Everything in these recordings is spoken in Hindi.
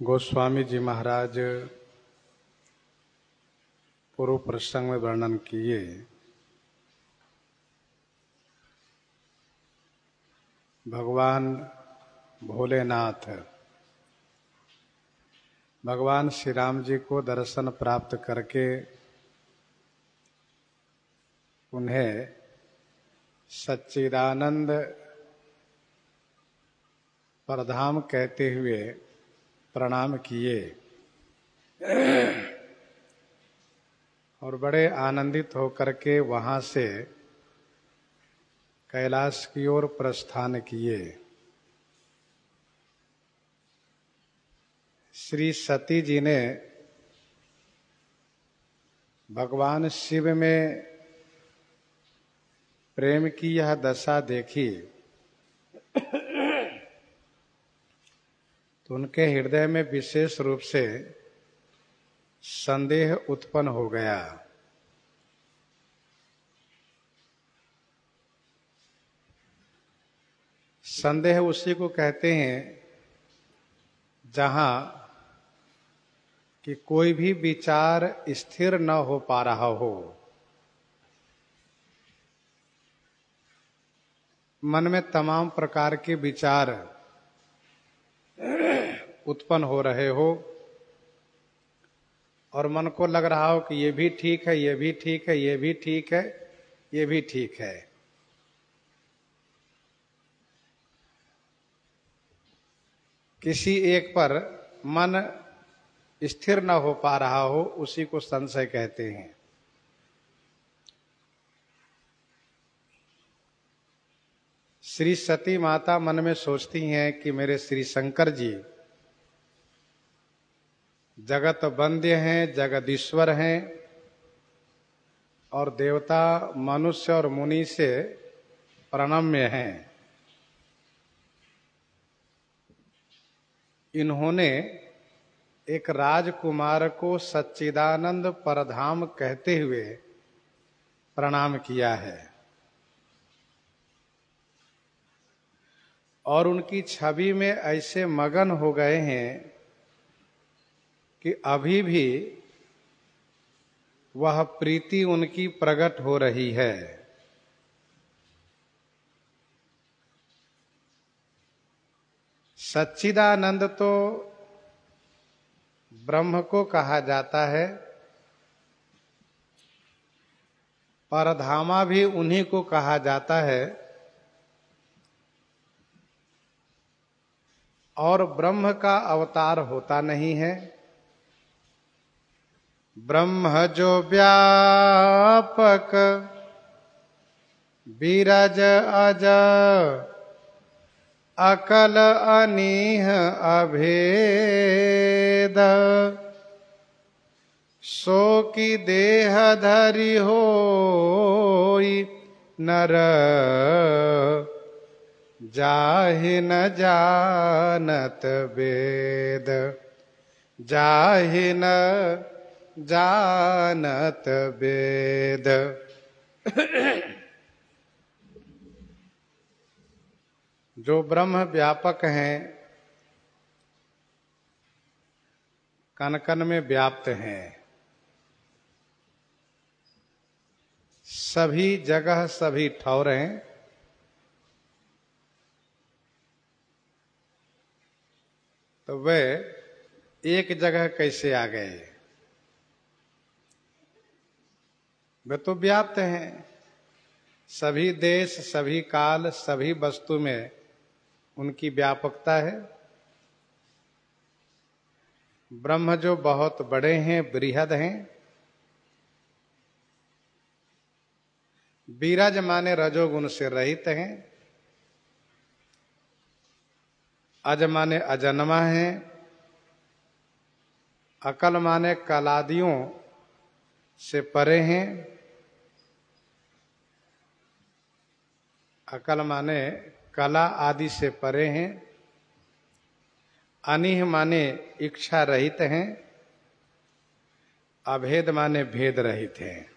गोस्वामी जी महाराज पूर्व प्रसंग में वर्णन किए भगवान भोलेनाथ भगवान श्री राम जी को दर्शन प्राप्त करके उन्हें सच्चिदानंद परधाम कहते हुए प्रणाम किए और बड़े आनंदित होकर के वहां से कैलाश की ओर प्रस्थान किए। श्री सती जी ने भगवान शिव में प्रेम की यह दशा देखी तो उनके हृदय में विशेष रूप से संदेह उत्पन्न हो गया। संदेह उसी को कहते हैं जहां कि कोई भी विचार स्थिर न हो पा रहा हो, मन में तमाम प्रकार के विचार उत्पन्न हो रहे हो और मन को लग रहा हो कि ये भी ठीक है, ये भी ठीक है, ये भी ठीक है, ये भी ठीक है। किसी एक पर मन स्थिर न हो पा रहा हो, उसी को संशय कहते हैं। श्री सती माता मन में सोचती हैं कि मेरे श्री शंकर जी जगत वंद्य हैं, जगदीश्वर हैं और देवता मनुष्य और मुनि से प्रणम्य हैं। इन्होंने एक राजकुमार को सच्चिदानंद परधाम कहते हुए प्रणाम किया है और उनकी छवि में ऐसे मगन हो गए हैं कि अभी भी वह प्रीति उनकी प्रकट हो रही है। सच्चिदानंद तो ब्रह्म को कहा जाता है, परधामा भी उन्हीं को कहा जाता है और ब्रह्म का अवतार होता नहीं है। ब्रह्म जो व्यापक बीरज अज अकल अनीह अभेद सो की देह धरि होई नर जाहि न जानत वेद जाहि न जानत वेद। जो ब्रह्म व्यापक हैं, कण कण में व्याप्त हैं, सभी जगह सभी ठौर हैं, तो वे एक जगह कैसे आ गए? वे तो व्याप्त हैं। सभी देश, सभी काल, सभी वस्तु में उनकी व्यापकता है। ब्रह्म जो बहुत बड़े हैं, बृहद हैं। बीरज माने रजोगुण से रहित हैं। अज माने अजन्मा है। अकल माने कलादियों से परे हैं। अकल माने कला आदि से परे हैं। अनिह माने इच्छा रहित हैं। अभेद माने भेद रहित हैं।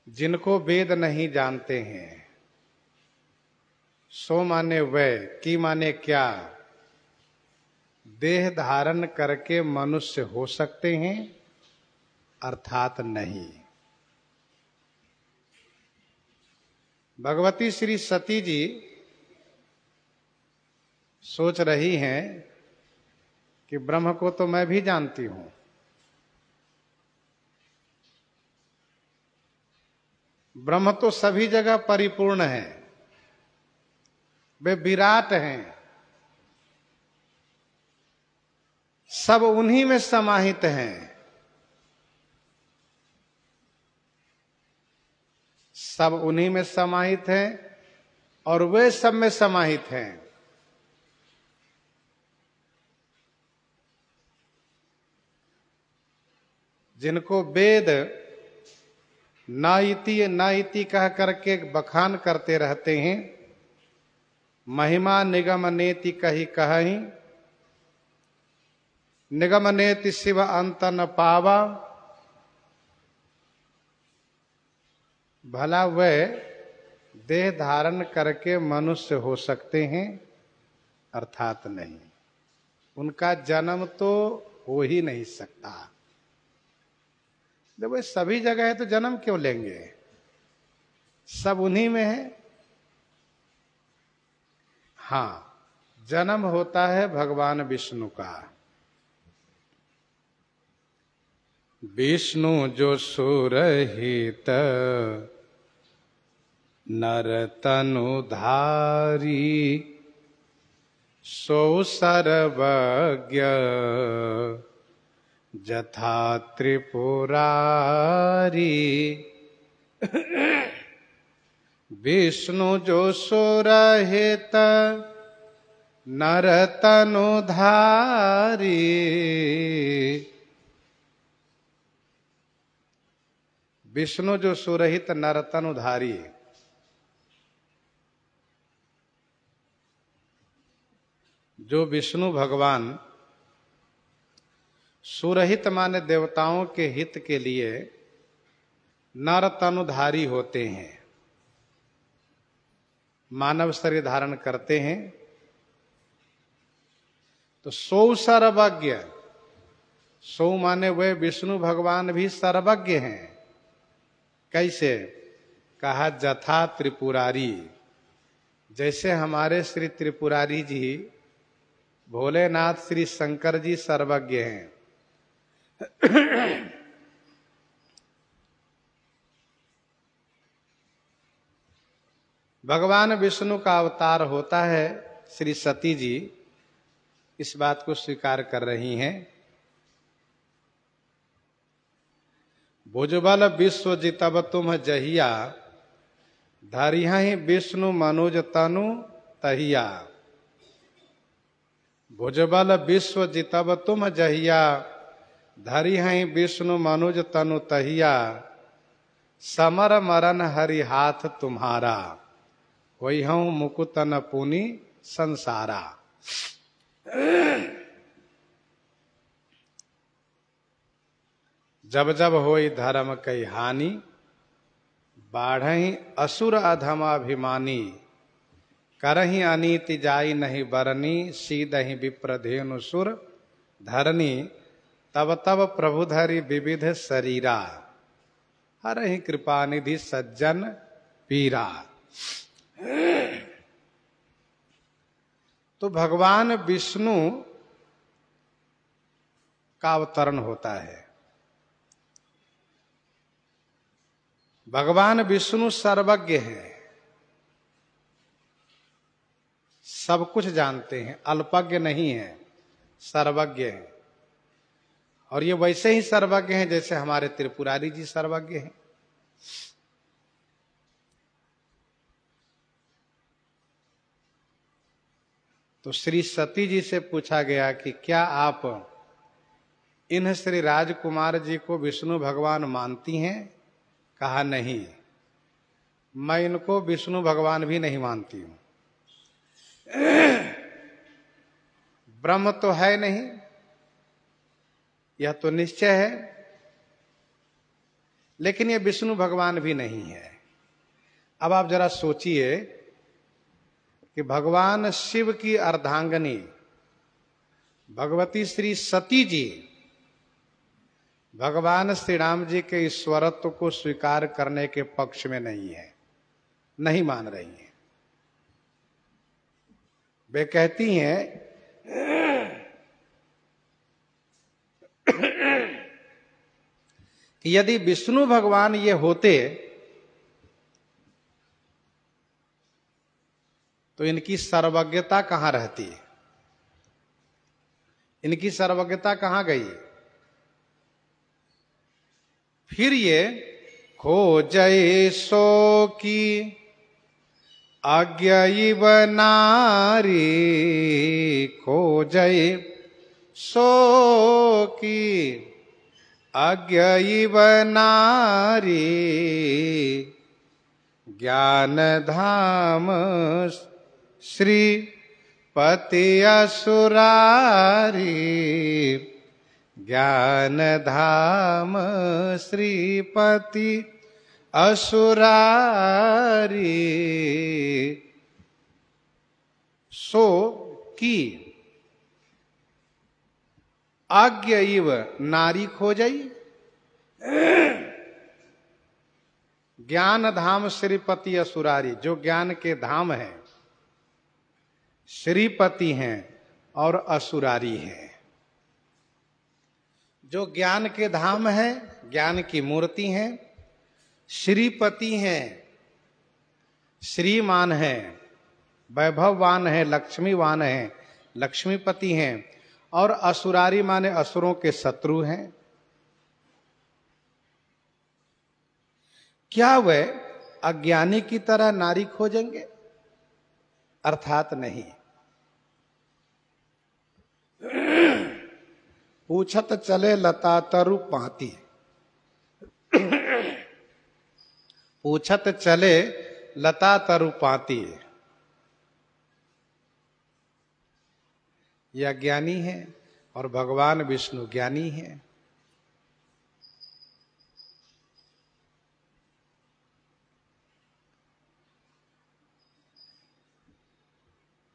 जिनको वेद नहीं जानते हैं, सो माने वह, की माने क्या, देह धारण करके मनुष्य हो सकते हैं अर्थात नहीं। भगवती श्री सती जी सोच रही हैं कि ब्रह्म को तो मैं भी जानती हूं, ब्रह्म तो सभी जगह परिपूर्ण है, वे विराट हैं, सब उन्हीं में समाहित हैं, सब उन्हीं में समाहित हैं और वे सब में समाहित हैं। जिनको वेद नाइति नाइति कह करके बखान करते रहते हैं, महिमा निगम नेति कही कहीं, निगम नेति शिव अंत न पावा, भला वह देह धारण करके मनुष्य हो सकते हैं अर्थात नहीं। उनका जन्म तो हो ही नहीं सकता। जब वे सभी जगह है तो जन्म क्यों लेंगे, सब उन्हीं में है। हाँ, जन्म होता है भगवान विष्णु का। विष्णु जो सुरहित नर तनुधारी, सो सर्वज्ञ जथा त्रिपुरारी। विष्णु जो सुरहित नर तनुधारी, विष्णु जो सुरहित नर तनुधारी, जो विष्णु भगवान सुरहित माने देवताओं के हित के लिए नर तनुधारी होते हैं, मानव शरीर धारण करते हैं, तो सो सर्वज्ञ, सो माने वे विष्णु भगवान भी सर्वज्ञ हैं। कैसे कहा, जथा त्रिपुरारी, जैसे हमारे श्री त्रिपुरारी जी भोलेनाथ श्री शंकर जी सर्वज्ञ हैं। भगवान विष्णु का अवतार होता है, श्री सती जी इस बात को स्वीकार कर रही हैं। भुजबल विश्व जितब तुम जहिया, धरिहि विष्णु मनुज तनु तहिया। भुजबल विश्व जितब तुम जहिया, धरिहि विष्णु मनुज तनु तहिया। समर मरन हरि हाथ तुम्हारा, होई हूं मुकुत न पुनि संसारा। जब जब होई धर्म कई हानि, बाढ़हि असुर अधमाभिमानी। करहि अनीति जाई नहीं बरनी, सीदहि विप्रधेनु सुर धरनी। तब तब प्रभु धरि विविध शरीरा, हरहि कृपा निधि सज्जन पीरा। तो भगवान विष्णु का अवतरण होता है। भगवान विष्णु सर्वज्ञ हैं, सब कुछ जानते हैं, अल्पज्ञ नहीं है, सर्वज्ञ हैं। और ये वैसे ही सर्वज्ञ हैं जैसे हमारे त्रिपुरारी जी सर्वज्ञ हैं। तो श्री सती जी से पूछा गया कि क्या आप इन श्री राजकुमार जी को विष्णु भगवान मानती हैं? कहा नहीं, मैं इनको विष्णु भगवान भी नहीं मानती हूं। ब्रह्म तो है नहीं, यह तो निश्चय है, लेकिन यह विष्णु भगवान भी नहीं है। अब आप जरा सोचिए, कि भगवान शिव की अर्धांगिनी भगवती श्री सती जी भगवान श्री राम जी के ईश्वरत्व को स्वीकार करने के पक्ष में नहीं है, नहीं मान रही हैं। वे कहती हैं कि यदि विष्णु भगवान ये होते तो इनकी सर्वज्ञता कहां रहती, इनकी सर्वज्ञता कहां गई। फिर ये खोजै सो की आज्ञाइव नारी, खोजै सो की आज्ञाइव नारी, ज्ञान धाम श्री पति असुरारी, ज्ञान धाम श्रीपति असुरारी। सो की आज्ञा इव नारी खोजई, ज्ञान धाम श्रीपति असुरारी, जो ज्ञान के धाम हैं, श्रीपति हैं और असुरारी हैं। जो ज्ञान के धाम है, ज्ञान की मूर्ति हैं, श्रीपति हैं, श्रीमान हैं, वैभववान हैं, लक्ष्मीवान हैं, लक्ष्मीपति हैं, और असुरारी माने असुरों के शत्रु हैं। क्या वे अज्ञानी की तरह नारी खोजेंगे? अर्थात नहीं। पूछत चले लता तरु पाती, पूछत चले लता तरु पाती, यह ज्ञानी है और भगवान विष्णु ज्ञानी है।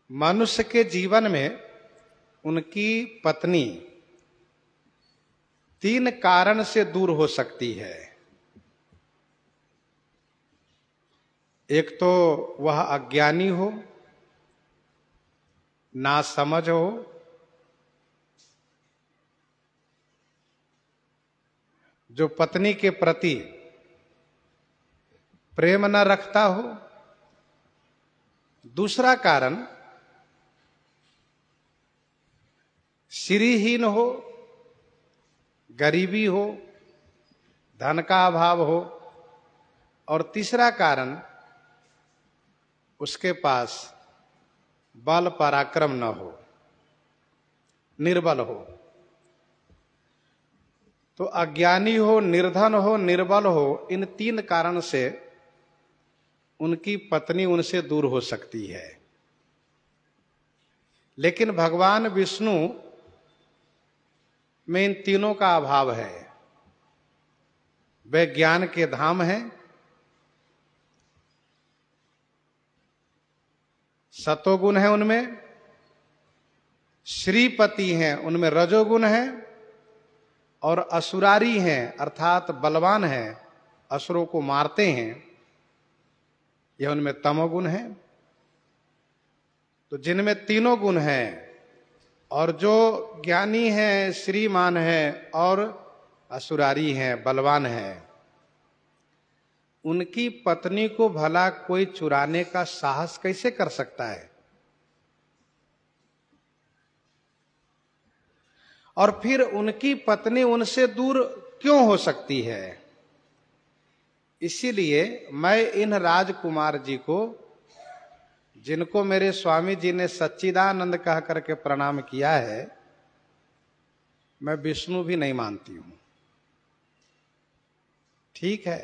मनुष्य के जीवन में उनकी पत्नी 3 कारण से दूर हो सकती है। एक तो वह अज्ञानी हो, नासमझ हो, जो पत्नी के प्रति प्रेम न रखता हो। दूसरा कारण श्रीहीन हो, गरीबी हो, धन का अभाव हो। और तीसरा कारण उसके पास बल पराक्रम न हो, निर्बल हो। तो अज्ञानी हो, निर्धन हो, निर्बल हो, इन 3 कारण से उनकी पत्नी उनसे दूर हो सकती है। लेकिन भगवान विष्णु में इन तीनों का अभाव है। वे ज्ञान के धाम हैं, सतोगुण है उनमें, श्रीपति हैं उनमें रजोगुण है, और असुरारी हैं अर्थात बलवान हैं, असुरों को मारते हैं, यह उनमें तमोगुण है। तो जिनमें तीनों गुण हैं और जो ज्ञानी हैं, श्रीमान हैं और असुरारी हैं, बलवान हैं, उनकी पत्नी को भला कोई चुराने का साहस कैसे कर सकता है? और फिर उनकी पत्नी उनसे दूर क्यों हो सकती है? इसीलिए मैं इन राजकुमार जी को, जिनको मेरे स्वामी जी ने सच्चिदानंद कह करके प्रणाम किया है, मैं विष्णु भी नहीं मानती हूं। ठीक है,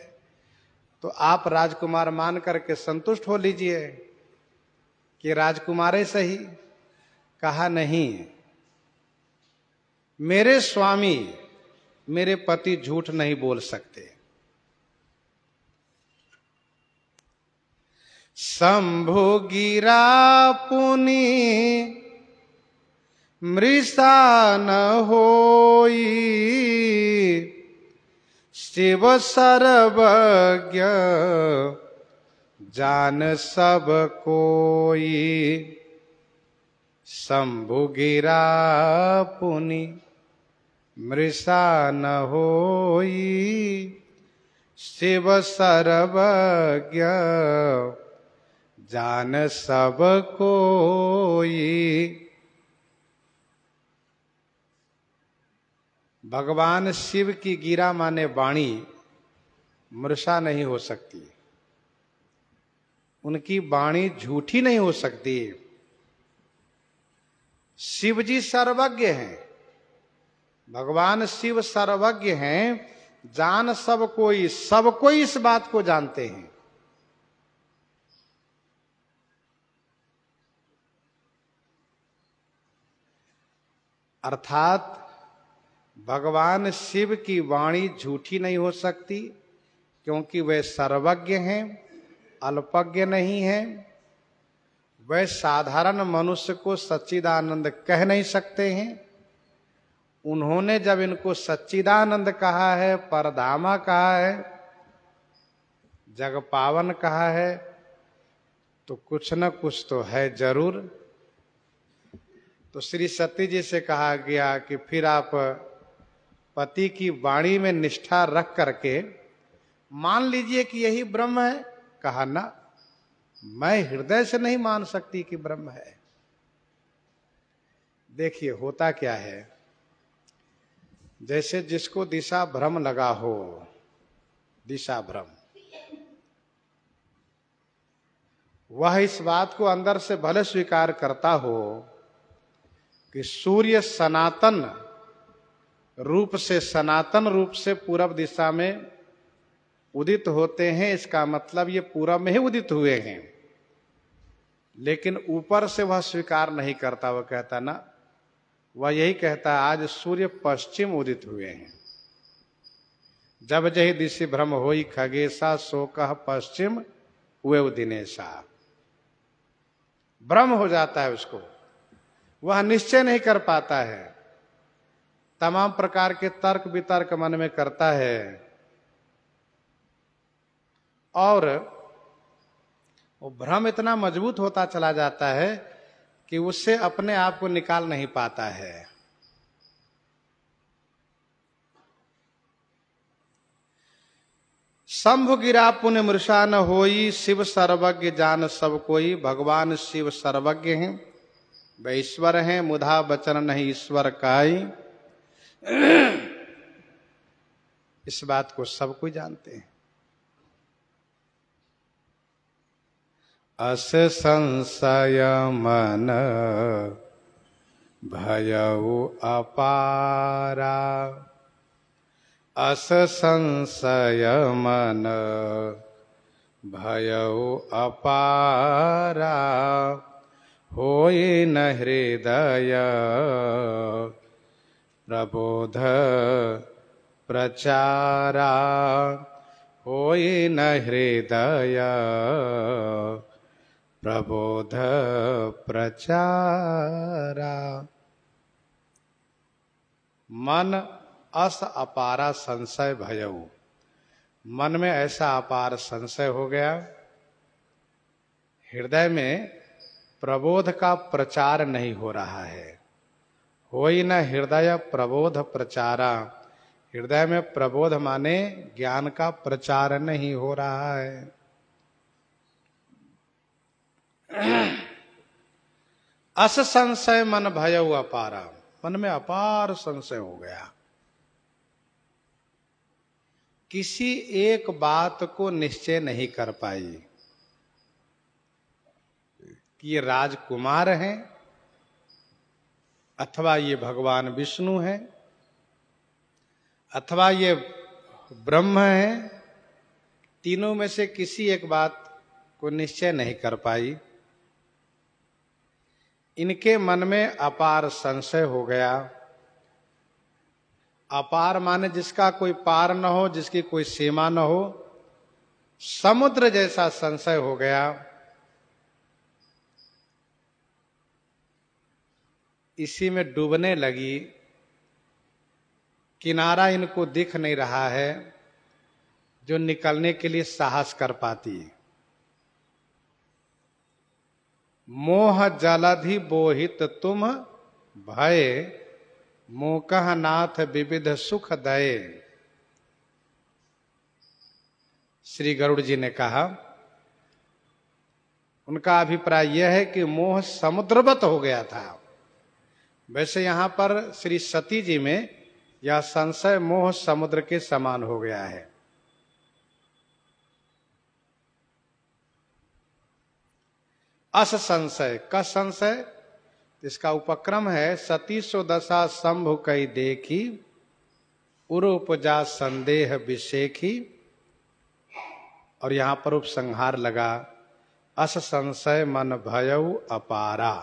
तो आप राजकुमार मान करके संतुष्ट हो लीजिए कि राजकुमारे सही। कहा नहीं, मेरे स्वामी, मेरे पति झूठ नहीं बोल सकते। शंभु गिरा पुनि मृषा न होई, शिव सर्वज्ञ जान सब कोई। शंभु गिरा पुनि मृषा न होई, शिव सर्वज्ञ जान सब कोई। भगवान शिव की गिरा माने वाणी मृषा नहीं हो सकती, उनकी वाणी झूठी नहीं हो सकती। शिव जी सर्वज्ञ हैं, भगवान शिव सर्वज्ञ हैं, जान सब कोई इस बात को जानते हैं। अर्थात भगवान शिव की वाणी झूठी नहीं हो सकती, क्योंकि वे सर्वज्ञ हैं, अल्पज्ञ नहीं हैं। वह साधारण मनुष्य को सच्चिदानंद कह नहीं सकते हैं। उन्होंने जब इनको सच्चिदानंद कहा है, परधामा कहा है, जग पावन कहा है, तो कुछ न कुछ तो है जरूर। तो श्री सती जी से कहा गया कि फिर आप पति की वाणी में निष्ठा रख करके मान लीजिए कि यही ब्रह्म है। कहा ना, मैं हृदय से नहीं मान सकती कि ब्रह्म है। देखिए होता क्या है, जैसे जिसको दिशा भ्रम लगा हो, दिशा भ्रम, वह इस बात को अंदर से भले स्वीकार करता हो कि सूर्य सनातन रूप से पूरब दिशा में उदित होते हैं, इसका मतलब ये पूरब में ही उदित हुए हैं। लेकिन ऊपर से वह स्वीकार नहीं करता, वह कहता ना, वह यही कहता है आज सूर्य पश्चिम उदित हुए हैं। जब जही दिशि भ्रम होई खगेशा, सो कह पश्चिम हुए उदिनेशा। भ्रम हो जाता है उसको, वह निश्चय नहीं कर पाता है, तमाम प्रकार के तर्क वितर्क मन में करता है, और वो भ्रम इतना मजबूत होता चला जाता है कि उससे अपने आप को निकाल नहीं पाता है। शंभु गिरा पुण्य मृषा न होई, शिव सर्वज्ञ जान सब कोई। भगवान शिव सर्वज्ञ हैं, वे ईश्वर हैं, मुधा बचन नहीं ईश्वर काई। इस बात को सब कोई जानते हैं। अस संशय मन भयउ अपारा, अस संशय मन भयउ अपारा। होई न हृदय प्रबोध प्रचारा, होई न हृदय प्रबोध प्रचारा। मन अस अपारा संशय भयऊ, मन में ऐसा अपार संशय हो गया, हृदय में प्रबोध का प्रचार नहीं हो रहा है। होई न हृदय प्रबोध प्रचारा, हृदय में प्रबोध माने ज्ञान का प्रचार नहीं हो रहा है। अस संशय मन भयउ अपारा, मन में अपार संशय हो गया, किसी एक बात को निश्चय नहीं कर पाई कि ये राजकुमार हैं अथवा ये भगवान विष्णु हैं अथवा ये ब्रह्म हैं। तीनों में से किसी एक बात को निश्चय नहीं कर पाई। इनके मन में अपार संशय हो गया। अपार माने जिसका कोई पार न हो, जिसकी कोई सीमा न हो, समुद्र जैसा संशय हो गया। इसी में डूबने लगी, किनारा इनको दिख नहीं रहा है जो निकलने के लिए साहस कर पाती। मोह जलधि बोहित तुम भय, मोकह नाथ विविध सुख दये। श्री गरुड़ जी ने कहा, उनका अभिप्राय यह है कि मोह समुद्रवत हो गया था। वैसे यहां पर श्री सती जी में यह संशय मोह समुद्र के समान हो गया है। अस संशय का संशय, इसका उपक्रम है सती सो दशा शंभु कई देखी, उर उपजा संदेह विशेखी। और यहां पर उपसंहार लगा, अस संशय मन भयउ अपारा।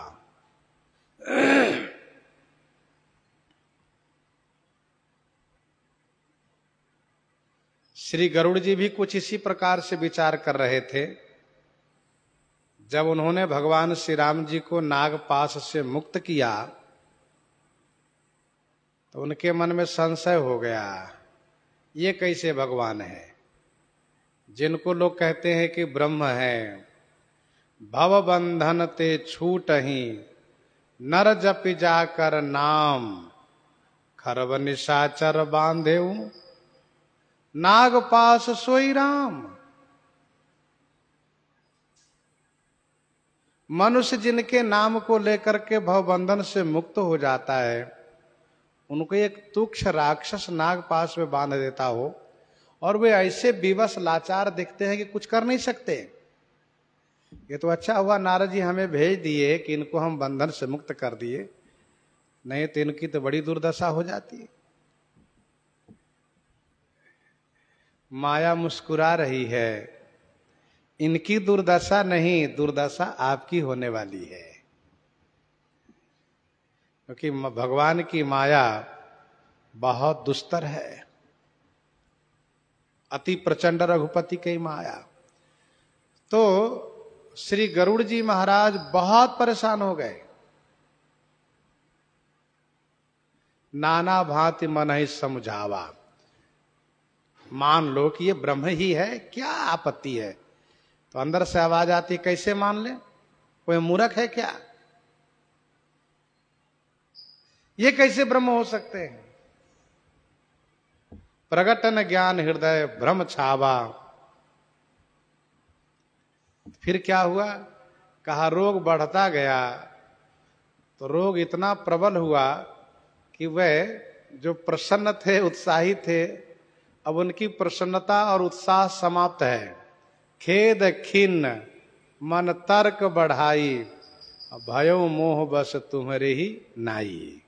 श्री गरुड़ जी भी कुछ इसी प्रकार से विचार कर रहे थे। जब उन्होंने भगवान श्री राम जी को नागपाश से मुक्त किया तो उनके मन में संशय हो गया, ये कैसे भगवान है जिनको लोग कहते हैं कि ब्रह्म है। भव बंधन ते छूट ही, नर जपि जाकर नाम, खरब निशाचर बांधेऊ, नागपाश सोई राम। मनुष्य जिनके नाम को लेकर के भवबंधन से मुक्त हो जाता है, उनको एक तुक्ष राक्षस नागपाश में बांध देता हो और वे ऐसे विवश लाचार दिखते हैं कि कुछ कर नहीं सकते। ये तो अच्छा हुआ नारद जी हमें भेज दिए कि इनको हम बंधन से मुक्त कर दिए, नहीं तो इनकी तो बड़ी दुर्दशा हो जाती। माया मुस्कुरा रही है, इनकी दुर्दशा नहीं, दुर्दशा आपकी होने वाली है। क्योंकि भगवान की माया बहुत दुस्तर है, अति प्रचंड रघुपति की माया। तो श्री गरुड़ जी महाराज बहुत परेशान हो गए। नाना भांति मन ही समझावा, मान लो कि ये ब्रह्म ही है, क्या आपत्ति है। तो अंदर से आवाज आती, कैसे मान ले, कोई मूर्ख है क्या, ये कैसे ब्रह्म हो सकते हैं। प्रगटन ज्ञान हृदय भ्रम छावा। फिर क्या हुआ, कहा रोग बढ़ता गया। तो रोग इतना प्रबल हुआ कि वह जो प्रसन्न थे, उत्साही थे, अब उनकी प्रसन्नता और उत्साह समाप्त है। खेद खिन्न मन तर्क बढ़ाई, भयो मोह बस तुम्हारे ही नाई।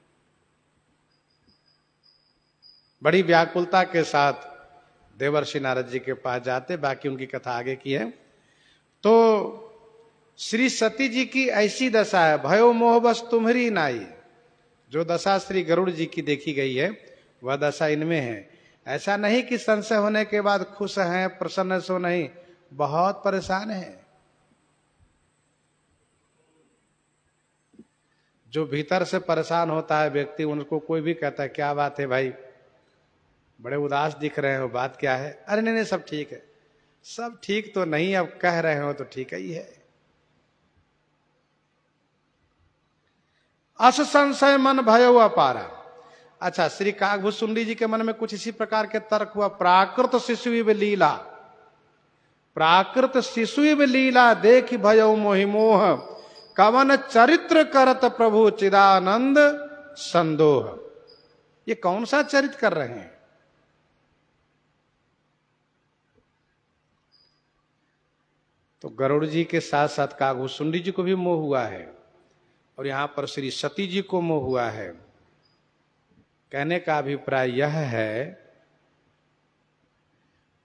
बड़ी व्याकुलता के साथ देवर्षि नारद जी के पास जाते, बाकी उनकी कथा आगे की है। तो श्री सती जी की ऐसी दशा है, भयो मोह बस तुम्हारी नाई। जो दशा श्री गरुड़ जी की देखी गई है वह दशा इनमें है। ऐसा नहीं कि संशय होने के बाद खुश हैं, प्रसन्न सो नहीं, बहुत परेशान है। जो भीतर से परेशान होता है व्यक्ति, उनको कोई भी कहता है क्या बात है भाई, बड़े उदास दिख रहे हो, बात क्या है। अरे नहीं नहीं सब ठीक है। सब ठीक तो नहीं, अब कह रहे हो तो ठीक ही है। अस संशय मन भयो अपारा। अच्छा, श्री काकभूषुंडी जी के मन में कुछ इसी प्रकार के तर्क हुआ। प्राकृत शिशु लीला, प्राकृत शिशु लीला देखी भयो मोहि मोह, कवन चरित्र करत प्रभु चिदानंद संदोह। ये कौन सा चरित्र कर रहे हैं। तो गरुड़ जी के साथ साथ काकभूषुंडी जी को भी मोह हुआ है और यहां पर श्री सती जी को मोह हुआ है। कहने का अभिप्राय यह है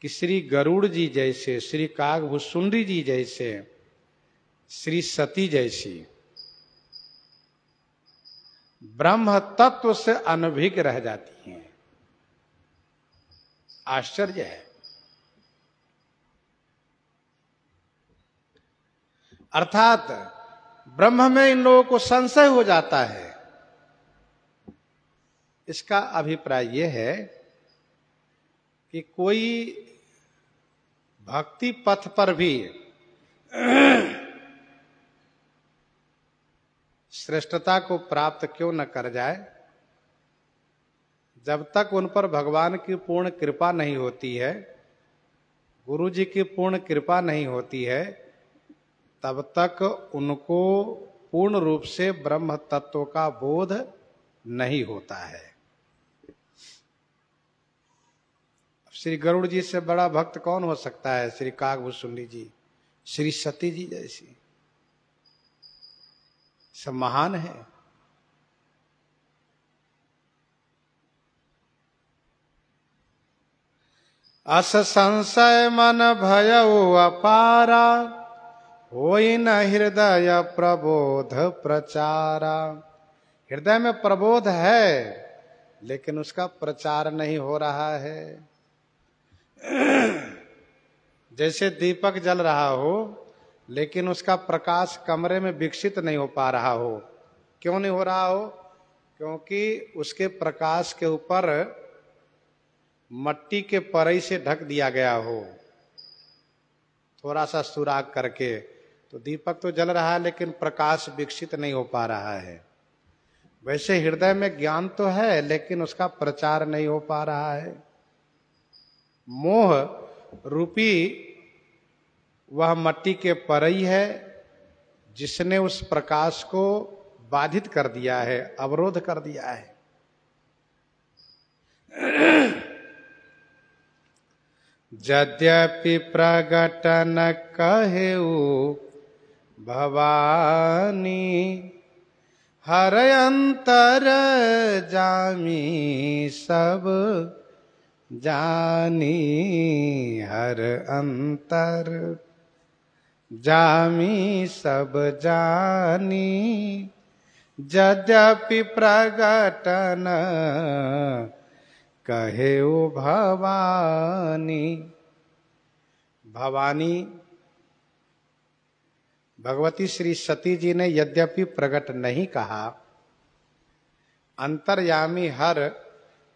कि श्री गरुड़ जी जैसे, श्री काकभूषुंडी जी जैसे, श्री सती जैसी ब्रह्म तत्व से अनभिज्ञ रह जाती हैं। आश्चर्य है। अर्थात ब्रह्म में इन लोगों को संशय हो जाता है इसका अभिप्राय यह है कि कोई भक्ति पथ पर भी श्रेष्ठता को प्राप्त क्यों न कर जाए, जब तक उन पर भगवान की पूर्ण कृपा नहीं होती है, गुरु जी की पूर्ण कृपा नहीं होती है, तब तक उनको पूर्ण रूप से ब्रह्म तत्व का बोध नहीं होता है। श्री गरुड़ जी से बड़ा भक्त कौन हो सकता है? श्री काकभूषुंडी जी, श्री सती जी जैसी सब महान है। अस संशय मन भयउ अपारा, होई न हृदय प्रबोध प्रचारा। हृदय में प्रबोध है लेकिन उसका प्रचार नहीं हो रहा है। जैसे दीपक जल रहा हो लेकिन उसका प्रकाश कमरे में विकसित नहीं हो पा रहा हो। क्यों नहीं हो रहा हो? क्योंकि उसके प्रकाश के ऊपर मट्टी के परई से ढक दिया गया हो, थोड़ा सा सुराग करके। तो दीपक तो जल रहा है लेकिन प्रकाश विकसित नहीं हो पा रहा है। वैसे हृदय में ज्ञान तो है लेकिन उसका प्रचार नहीं हो पा रहा है। मोह रूपी वह मट्टी के परई है जिसने उस प्रकाश को बाधित कर दिया है, अवरोध कर दिया है। यद्यपि प्रगटन कहेउ भवानी, हर अंतर जामी सब जानी। हर अंतर जामी सब जानी, यद्यपि प्रगटन कहेउ भवानी। भवानी भगवती श्री सती जी ने यद्यपि प्रकट नहीं कहा, अंतर्यामी हर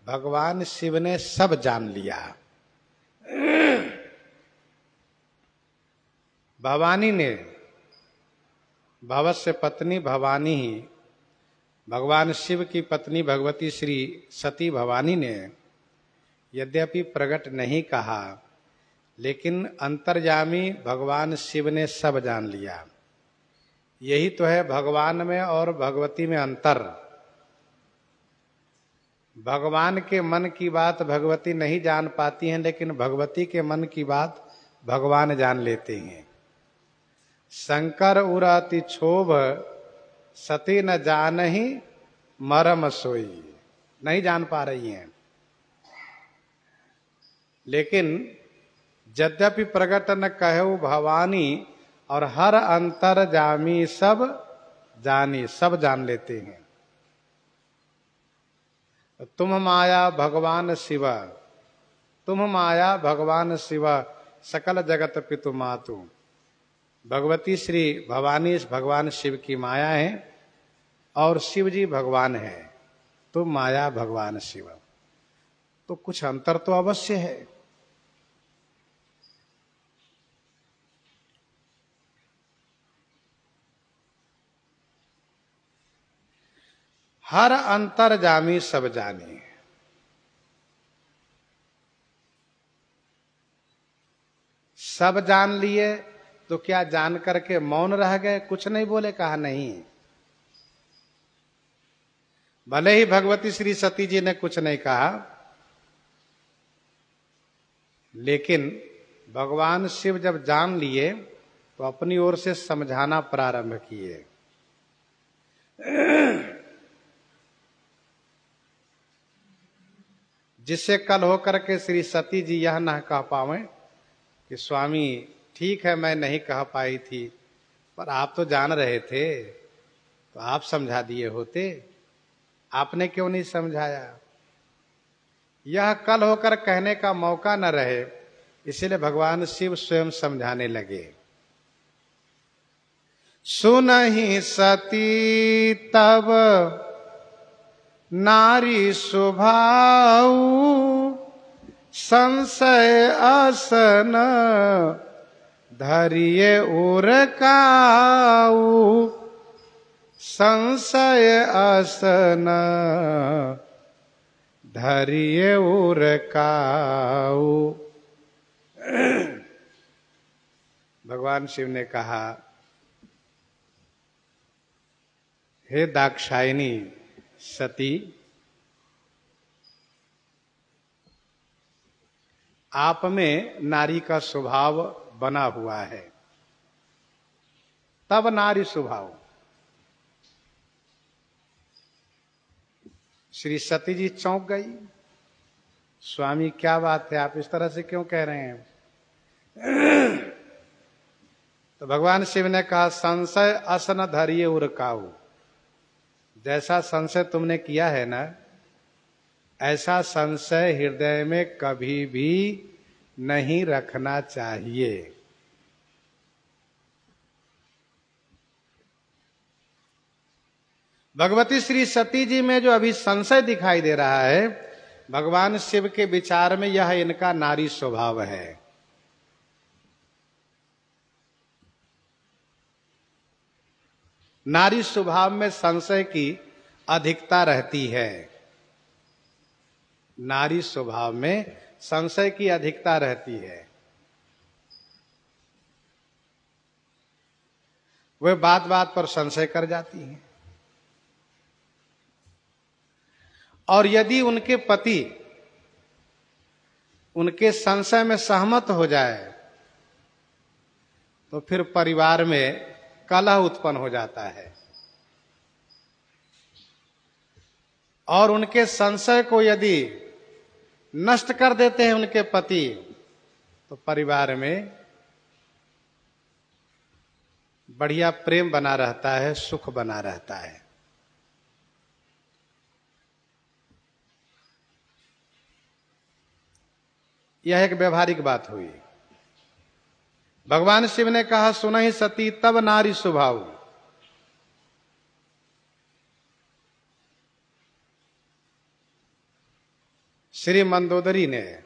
भगवान शिव ने सब जान लिया। भवानी ने, भवस्य पत्नी भवानी ही, भगवान शिव की पत्नी भगवती श्री सती भवानी ने यद्यपि प्रकट नहीं कहा, लेकिन अंतर्यामी भगवान शिव ने सब जान लिया। यही तो है भगवान में और भगवती में अंतर। भगवान के मन की बात भगवती नहीं जान पाती हैं, लेकिन भगवती के मन की बात भगवान जान लेते हैं। शंकर उर अति क्षोभ, सती न जानहि मरम सोई। नहीं जान पा रही हैं, लेकिन यद्यपि प्रगट न कहु भवानी, और हर अंतर जामी सब जानी, सब जान लेते हैं। तुम माया भगवान शिव, तुम माया भगवान शिव, सकल जगत पितु मातु। भगवती श्री भवानी भगवान शिव की माया है और शिव जी भगवान है। तुम माया भगवान शिव, तो कुछ अंतर तो अवश्य है। हर अंतर जामी सब जानी। सब जान लिए तो क्या जान करके मौन रह गए, कुछ नहीं बोले? कहा नहीं। भले ही भगवती श्री सती जी ने कुछ नहीं कहा, लेकिन भगवान शिव जब जान लिए तो अपनी ओर से समझाना प्रारंभ किए। जिससे कल होकर के श्री सती जी यह न कह पावे कि स्वामी ठीक है मैं नहीं कह पाई थी, पर आप तो जान रहे थे तो आप समझा दिए होते, आपने क्यों नहीं समझाया? यह कल होकर कहने का मौका न रहे, इसीलिए भगवान शिव स्वयं समझाने लगे। सुनहि सती तब नारी स्वभाव संशय आसन धरिए उरकाऊ संशय आसन धरिए उरकाऊ। भगवान शिव ने कहा, हे दाक्षायणी सती, आप में नारी का स्वभाव बना हुआ है, तब नारी स्वभाव। श्री सती जी चौंक गई, स्वामी क्या बात है, आप इस तरह से क्यों कह रहे हैं? तो भगवान शिव ने कहा, संशय असन धरिए उरकाऊ। जैसा संशय तुमने किया है ना, ऐसा संशय हृदय में कभी भी नहीं रखना चाहिए। भगवती श्री सती जी में जो अभी संशय दिखाई दे रहा है, भगवान शिव के विचार में यह इनका नारी स्वभाव है। नारी स्वभाव में संशय की अधिकता रहती है। नारी स्वभाव में संशय की अधिकता रहती है। वे बात बात पर संशय कर जाती हैं, और यदि उनके पति उनके संशय में सहमत हो जाए तो फिर परिवार में कलह उत्पन्न हो जाता है, और उनके संशय को यदि नष्ट कर देते हैं उनके पति, तो परिवार में बढ़िया प्रेम बना रहता है, सुख बना रहता है। यह एक व्यवहारिक बात हुई। भगवान शिव ने कहा, सुनहि सती तब नारी स्वभाव। श्री मंदोदरी ने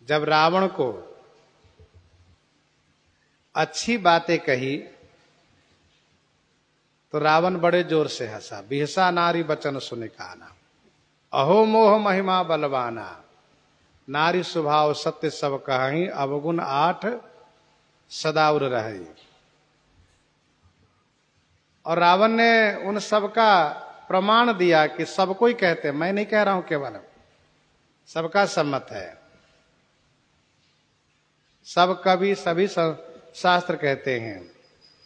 जब रावण को अच्छी बातें कही तो रावण बड़े जोर से हंसा। बिहसा नारी बचन सुनि काना, अहो मोह महिमा बलवाना, नारी स्वभाव सत्य सब कहीं, अवगुण 8 सदा उर रहे। और रावण ने उन सब का प्रमाण दिया कि सब कोई कहते, मैं नहीं कह रहा हूं केवल, सबका सम्मत है। सब कवि सभी शास्त्र कहते हैं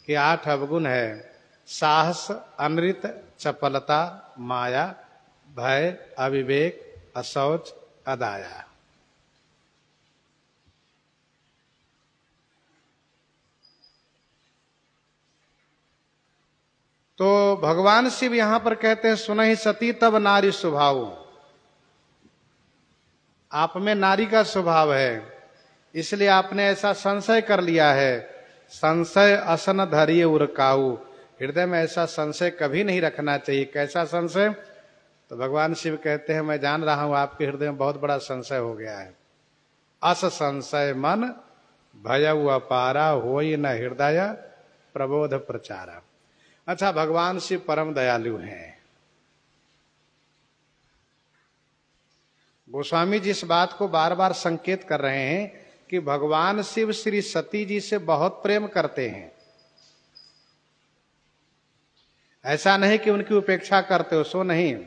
कि 8 अवगुण है, साहस, अनृत, चपलता, माया, भय, अविवेक, अशौच, अदाया। तो भगवान शिव यहां पर कहते हैं, सुनहि सती तब नारी स्वभाव। आप में नारी का स्वभाव है, इसलिए आपने ऐसा संशय कर लिया है। संशय असन धरिए उरकाऊ, हृदय में ऐसा संशय कभी नहीं रखना चाहिए। कैसा संशय? तो भगवान शिव कहते हैं, मैं जान रहा हूं आपके हृदय में बहुत बड़ा संशय हो गया है। अस संशय मन भयउ अपारा, होई न हृदय प्रबोध प्रचारा। अच्छा, भगवान शिव परम दयालु हैं। गोस्वामी जी इस बात को बार बार संकेत कर रहे हैं कि भगवान शिव श्री सती जी से बहुत प्रेम करते हैं। ऐसा नहीं कि उनकी उपेक्षा करते हो, सो नहीं,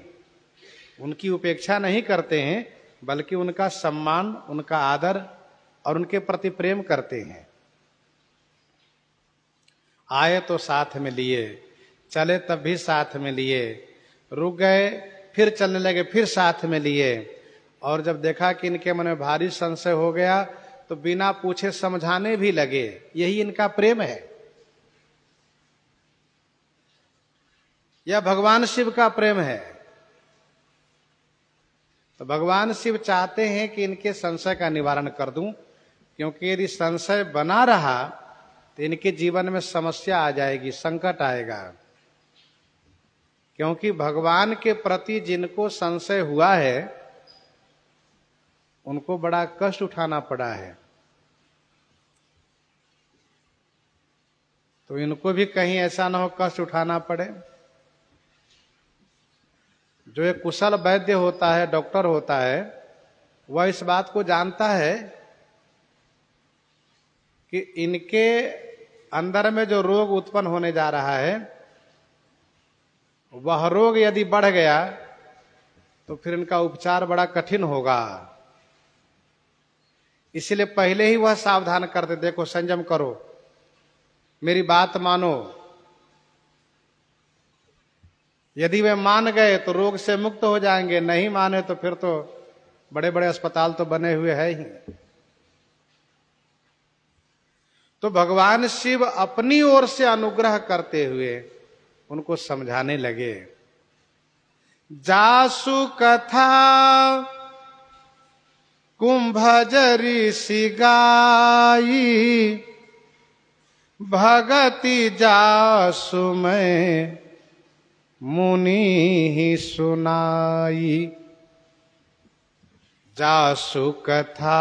उनकी उपेक्षा नहीं करते हैं, बल्कि उनका सम्मान, उनका आदर और उनके प्रति प्रेम करते हैं। आए तो साथ में लिए, चले तब भी साथ में लिए, रुक गए फिर चलने लगे, फिर साथ में लिए, और जब देखा कि इनके मन में भारी संशय हो गया तो बिना पूछे समझाने भी लगे। यही इनका प्रेम है। यह भगवान शिव का प्रेम है। तो भगवान शिव चाहते हैं कि इनके संशय का निवारण कर दूं, क्योंकि यदि संशय बना रहा तो इनके जीवन में समस्या आ जाएगी, संकट आएगा। क्योंकि भगवान के प्रति जिनको संशय हुआ है उनको बड़ा कष्ट उठाना पड़ा है, तो इनको भी कहीं ऐसा ना हो कष्ट उठाना पड़े। जो एक कुशल वैद्य होता है, डॉक्टर होता है, वह इस बात को जानता है कि इनके अंदर में जो रोग उत्पन्न होने जा रहा है वह रोग यदि बढ़ गया तो फिर इनका उपचार बड़ा कठिन होगा। इसलिए पहले ही वह सावधान करते, देखो संयम करो, मेरी बात मानो, यदि वे मान गए तो रोग से मुक्त हो जाएंगे, नहीं माने तो फिर तो बड़े बड़े अस्पताल तो बने हुए हैं ही। तो भगवान शिव अपनी ओर से अनुग्रह करते हुए उनको समझाने लगे। जासु कथा कुंभज ऋषि गाई, भगति जासु मैं मुनि ही सुनाई। जासु कथा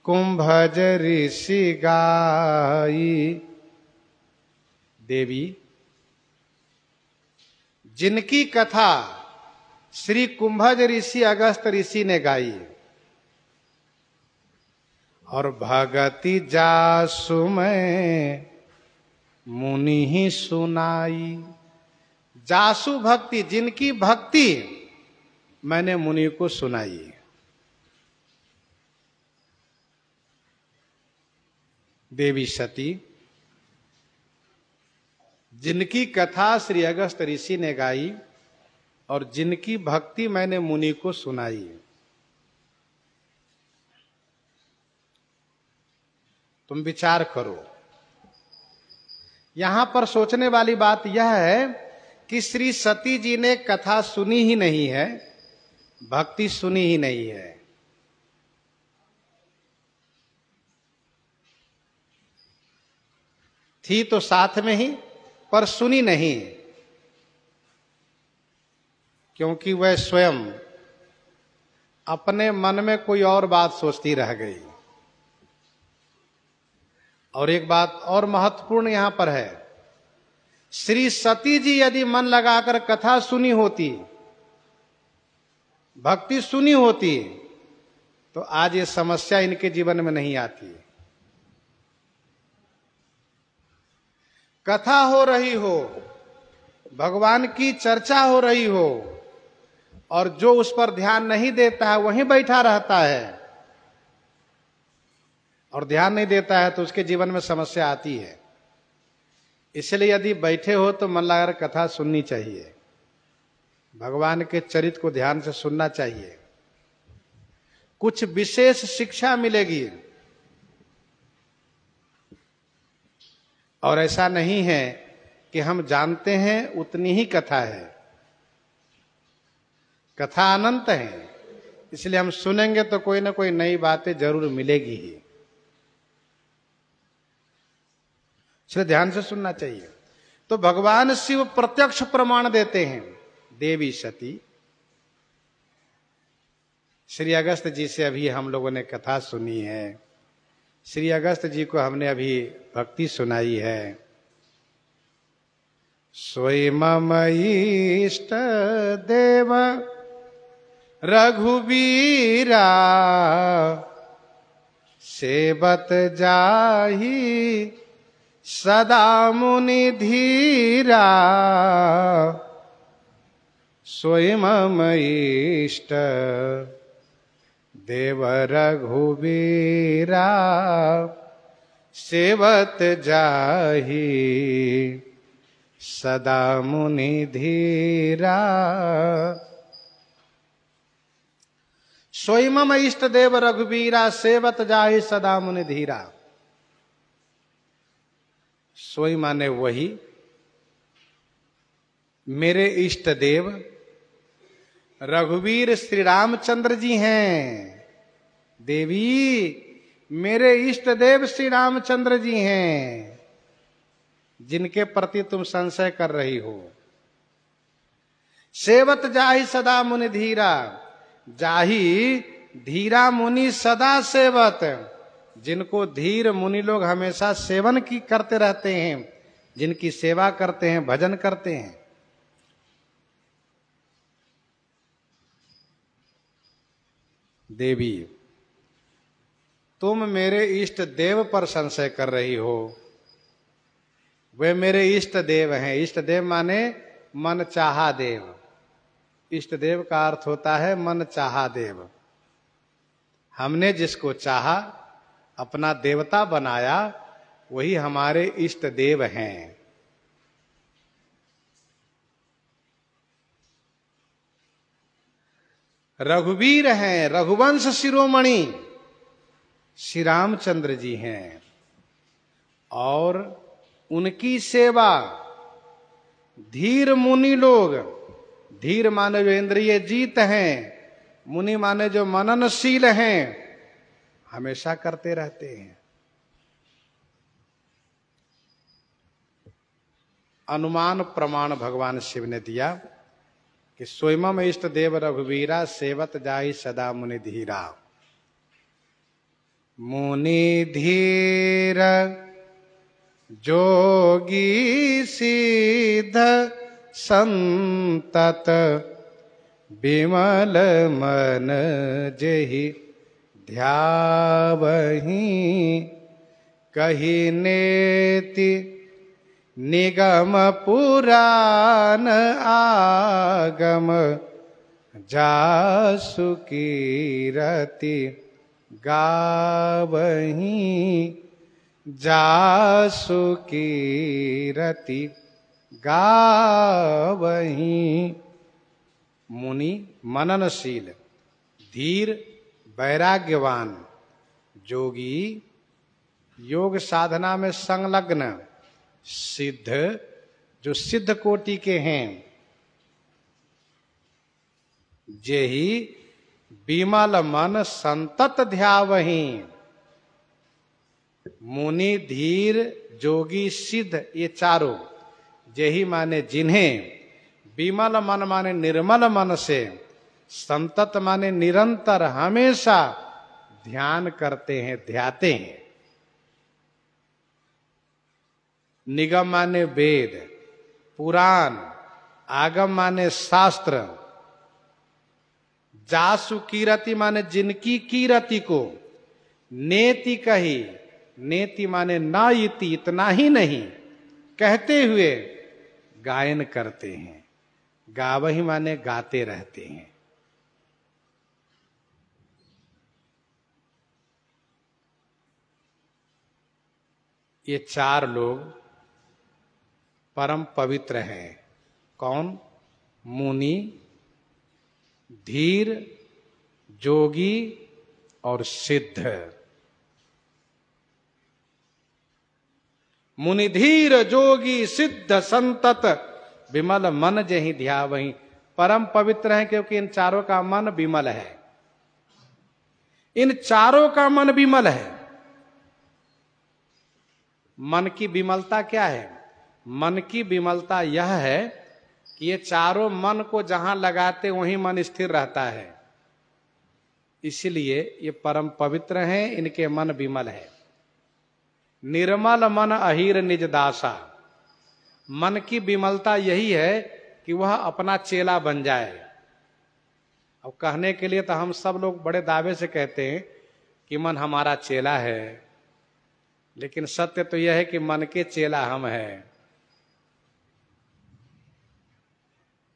कुंभज ऋषि गाई। देवी, जिनकी कथा श्री कुंभज ऋषि अगस्त ऋषि ने गाई और भगति जासु मैं मुनि ही सुनाई। जासु भक्ति, जिनकी भक्ति मैंने मुनि को सुनाई। देवी सती, जिनकी कथा श्री अगस्त ऋषि ने गाई और जिनकी भक्ति मैंने मुनि को सुनाई। तुम विचार करो, यहां पर सोचने वाली बात यह है कि श्री सती जी ने कथा सुनी ही नहीं है, भक्ति सुनी ही नहीं है। थी तो साथ में ही, पर सुनी नहीं, क्योंकि वह स्वयं अपने मन में कोई और बात सोचती रह गई। और एक बात और महत्वपूर्ण यहां पर है, श्री सती जी यदि मन लगाकर कथा सुनी होती, भक्ति सुनी होती, तो आज ये समस्या इनके जीवन में नहीं आती। कथा हो रही हो, भगवान की चर्चा हो रही हो, और जो उस पर ध्यान नहीं देता है वहीं बैठा रहता है और ध्यान नहीं देता है तो उसके जीवन में समस्या आती है। इसलिए यदि बैठे हो तो मन लगाकर कथा सुननी चाहिए, भगवान के चरित्र को ध्यान से सुनना चाहिए, कुछ विशेष शिक्षा मिलेगी। और ऐसा नहीं है कि हम जानते हैं उतनी ही कथा है, कथा अनंत है, इसलिए हम सुनेंगे तो कोई ना कोई नई बातें जरूर मिलेगी ही, इसलिए ध्यान से सुनना चाहिए। तो भगवान शिव प्रत्यक्ष प्रमाण देते हैं। देवी सती, श्री अगस्त जी से अभी हम लोगों ने कथा सुनी है, श्री अगस्त जी को हमने अभी भक्ति सुनाई है। सोई मम इष्ट देव रघुबीरा, सेवत जाहि सदा मुनि धीरा। सोई मम इष्ट देव रघुबीरा, सेवत जाहि सदा मुनि धीरा। सोई मम इष्ट देव रघुबीरा, सेवत जाहि सदा मुनि धीरा। सोई माने वही, मेरे इष्ट देव रघुवीर श्री रामचंद्र जी हैं। देवी, मेरे इष्ट देव श्री रामचंद्र जी हैं। जिनके प्रति तुम संशय कर रही हो। सेवत जाहि सदा मुनि धीरा, जाहि धीरा मुनि सदा सेवत, जिनको धीर मुनि लोग हमेशा सेवन की करते रहते हैं, जिनकी सेवा करते हैं, भजन करते हैं। देवी, तुम मेरे इष्ट देव पर संशय कर रही हो। वे मेरे इष्ट देव हैं। इष्ट देव माने मन चाहा देव। इष्ट देव का अर्थ होता है मन चाहा देव। हमने जिसको चाहा, अपना देवता बनाया, वही हमारे इष्ट देव हैं। रघुवीर हैं, रघुवंश शिरोमणि श्री रामचंद्र जी हैं, और उनकी सेवा धीर मुनि लोग, धीर माने जो इंद्रिय जीत हैं, मुनि माने जो मननशील हैं, हमेशा करते रहते हैं। अनुमान प्रमाण भगवान शिव ने दिया कि स्वयं इष्ट देव रघुवीरा, सेवत जाहि सदा मुनि धीरा। मुनि धीर जोगी सिद्ध संतत, बिमल मन जेहि ध्यावहि। कहि नेति निगम पुराण आगम, जासु कीरति गावहि। जासु कीरति गावहि। मुनि मननशील, धीर वैराग्यवान, जोगी योग साधना में संलग्न, सिद्ध जो सिद्ध कोटि के हैं, जेहि बिमल मन संतत ध्यावहि। मुनि धीर जोगी सिद्ध, ये चारों, जेहि माने जिन्हें, बिमल मन माने निर्मल मन से, संतत माने निरंतर हमेशा ध्यान करते हैं, ध्याते हैं। निगम माने वेद, पुराण, आगम माने शास्त्र, जासु कीरति माने जिनकी कीरति को, नेति कही, नेति माने ना इति, इतना ही नहीं, कहते हुए गायन करते हैं। गावहि माने गाते रहते हैं। ये चार लोग परम पवित्र हैं। कौन? मुनि, धीर, जोगी और सिद्ध। मुनि धीर जोगी सिद्ध संतत, विमल मन जेहि ध्यावहि। परम पवित्र है क्योंकि इन चारों का मन विमल है। इन चारों का मन विमल है। मन की विमलता क्या है? मन की विमलता यह है कि ये चारों मन को जहां लगाते वहीं मन स्थिर रहता है। इसलिए ये परम पवित्र हैं, इनके मन विमल है। निर्मल मन अहीर निज दासा। मन की विमलता यही है कि वह अपना चेला बन जाए। अब कहने के लिए तो हम सब लोग बड़े दावे से कहते हैं कि मन हमारा चेला है, लेकिन सत्य तो यह है कि मन के चेला हम हैं।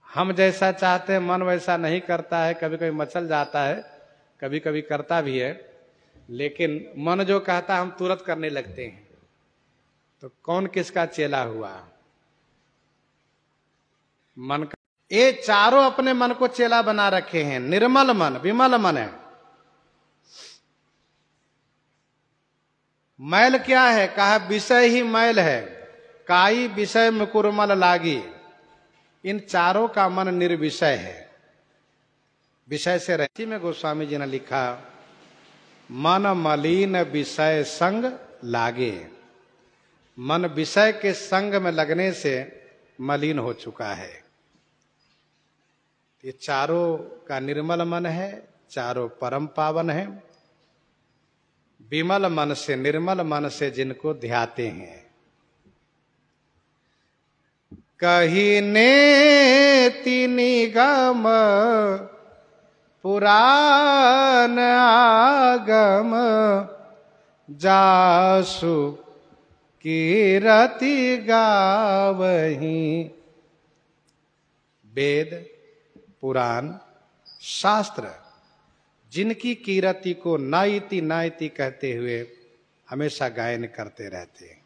हम जैसा चाहते हैं मन वैसा नहीं करता है, कभी कभी मचल जाता है, कभी कभी करता भी है, लेकिन मन जो कहता है हम तुरंत करने लगते हैं। तो कौन किसका चेला हुआ? मन का। ये चारों अपने मन को चेला बना रखे हैं। निर्मल मन, विमल मन है। मैल क्या है? कहा विषय ही मैल है, काई विषय मुकुरमल लागी। इन चारों का मन निर्विषय है, विषय से रहती में गोस्वामी जी ने लिखा, मन मलिन विषय संग लागे। मन विषय के संग में लगने से मलिन हो चुका है। ये चारों का निर्मल मन है, चारों परम पावन है। विमल मन से, निर्मल मन से जिनको ध्याते हैं। कही नेति निगम पुराण आगम, जासु कीरति गावहीं। वेद, पुराण, शास्त्र जिनकी कीरति को नाइति नाइति कहते हुए हमेशा गायन करते रहते हैं।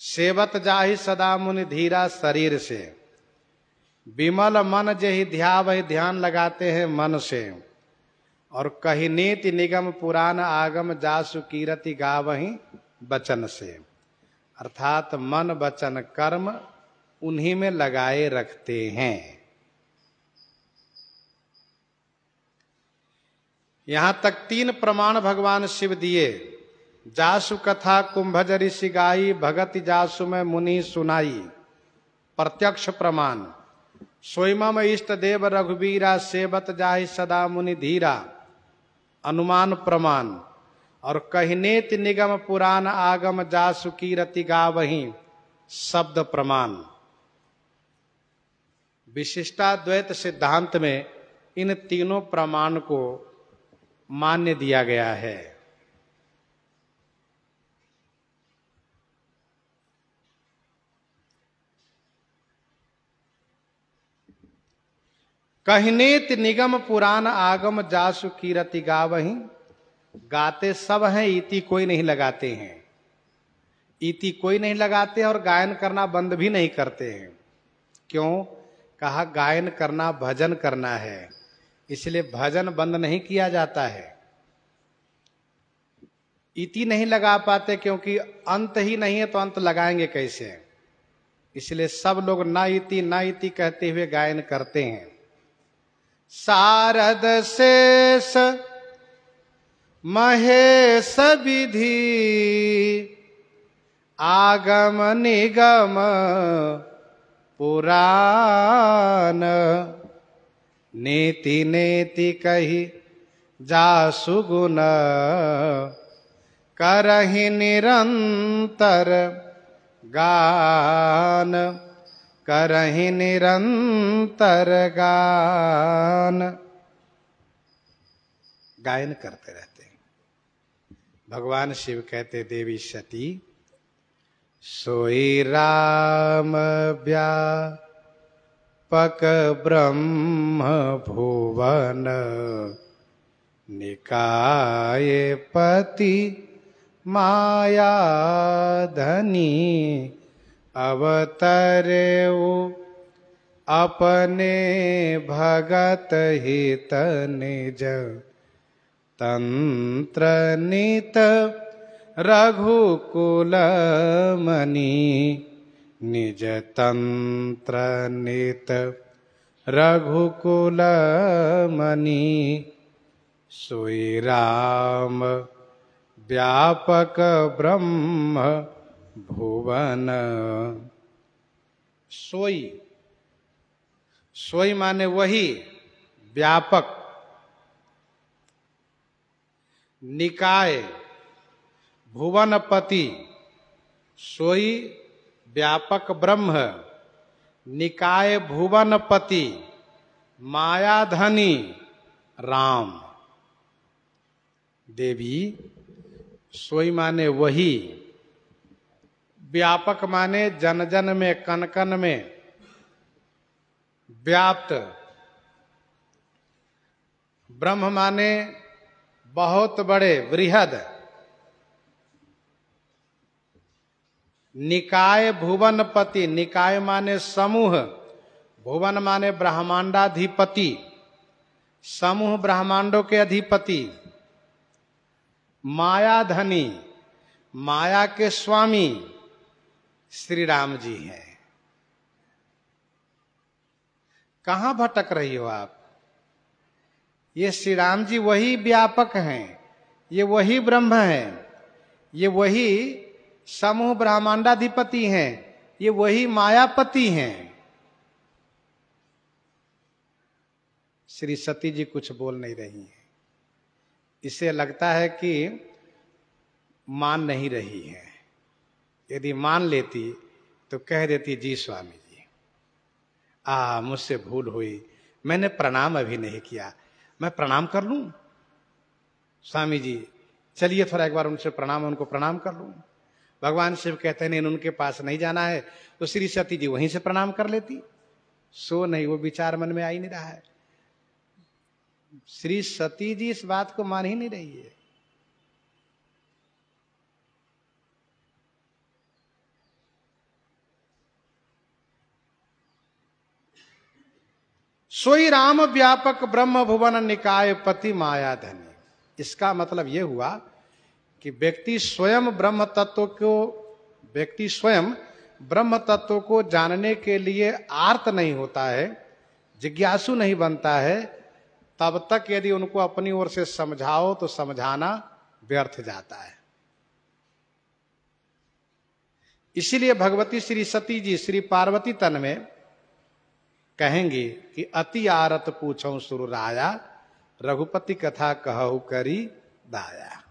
सेवत जाहि सदा मुनि धीरा शरीर से, विमल मन जहि ध्यावहि ध्यान लगाते हैं मन से। और कही नीति निगम पुराण आगम, जासु कीरति गावहीं वचन से। अर्थात मन वचन कर्म उन्हीं में लगाए रखते हैं। यहां तक 3 प्रमाण भगवान शिव दिए। जासु कथा कुंभज ऋषि गाई, भगति जासु में मुनि सुनाई। प्रत्यक्ष प्रमाण। सोइमम इष्ट देव रघुबीरा, सेवत जाहि सदा मुनि धीरा। अनुमान प्रमाण। और कहिनेति निगम पुराण आगम, जासु कीरति गावहीं शब्द प्रमाण। विशिष्टाद्वैत सिद्धांत में इन तीनों प्रमाण को मान्य दिया गया है। कहिनेत निगम पुराण आगम, जासु कीरति गावहीं। गाते सब हैं, इति कोई नहीं लगाते हैं। इति कोई नहीं लगाते और गायन करना बंद भी नहीं करते हैं। क्यों? कहा गायन करना भजन करना है, इसलिए भजन बंद नहीं किया जाता है। इति नहीं लगा पाते क्योंकि अंत ही नहीं है, तो अंत लगाएंगे कैसे? इसलिए सब लोग ना इति कहते हुए गायन करते हैं। शारद शेष महेश विधि, आगम निगम पुराण। नीति नेति कही जासु गुण, करहि निरंतर गान। करहि निरंतर गान। गायन करते रहते हैं। भगवान शिव कहते देवी सती, सोई राम व्यापक ब्रह्म भुवन, निकाय पति माया धनी। अवतरेउ अपने भगत हित निज, तंत्र नित रघुकुल मणि। निज तंत्र नित रघुकुल मणि। सोई राम व्यापक ब्रह्म भुवन। सोई, सोई माने वही व्यापक। निकाय भुवनपति, सोई व्यापक ब्रह्म। निकाय भुवनपति, मायाधनी राम। देवी सोई माने वही, व्यापक माने जन जन में कन कन में व्याप्त। ब्रह्म माने बहुत बड़े, बृहद। निकाय भुवनपति, निकाय माने समूह, भुवन माने ब्रह्मांडाधिपति, समूह ब्रह्मांडों के अधिपति। मायाधनी, माया के स्वामी श्री राम जी हैं। कहां भटक रही हो आप? ये श्री राम जी वही व्यापक हैं, ये वही ब्रह्म हैं, ये वही समूह ब्रह्मांडाधिपति हैं, ये वही मायापति हैं। श्री सती जी कुछ बोल नहीं रही हैं। इसे लगता है कि मान नहीं रही है। यदि मान लेती तो कह देती जी स्वामी जी, मुझसे भूल हुई, मैंने प्रणाम अभी नहीं किया, मैं प्रणाम कर लूं स्वामी जी, चलिए थोड़ा एक बार उनसे प्रणाम, उनको प्रणाम कर लूं। भगवान शिव कहते हैं उनके पास नहीं जाना है, तो श्री सती जी वहीं से प्रणाम कर लेती। सो नहीं, वो विचार मन में आ ही नहीं रहा है। श्री सती जी इस बात को मान ही नहीं रही है। सोई राम व्यापक ब्रह्म भुवन निकाय पति माया धनी। इसका मतलब यह हुआ कि व्यक्ति स्वयं ब्रह्म तत्व को जानने के लिए आर्त नहीं होता है, जिज्ञासु नहीं बनता है, तब तक यदि उनको अपनी ओर से समझाओ तो समझाना व्यर्थ जाता है। इसीलिए भगवती श्री सती जी श्री पार्वती तन में कहेंगी कि अति आरत पूछो सुर राया, रघुपति कथा कहु करी दाया।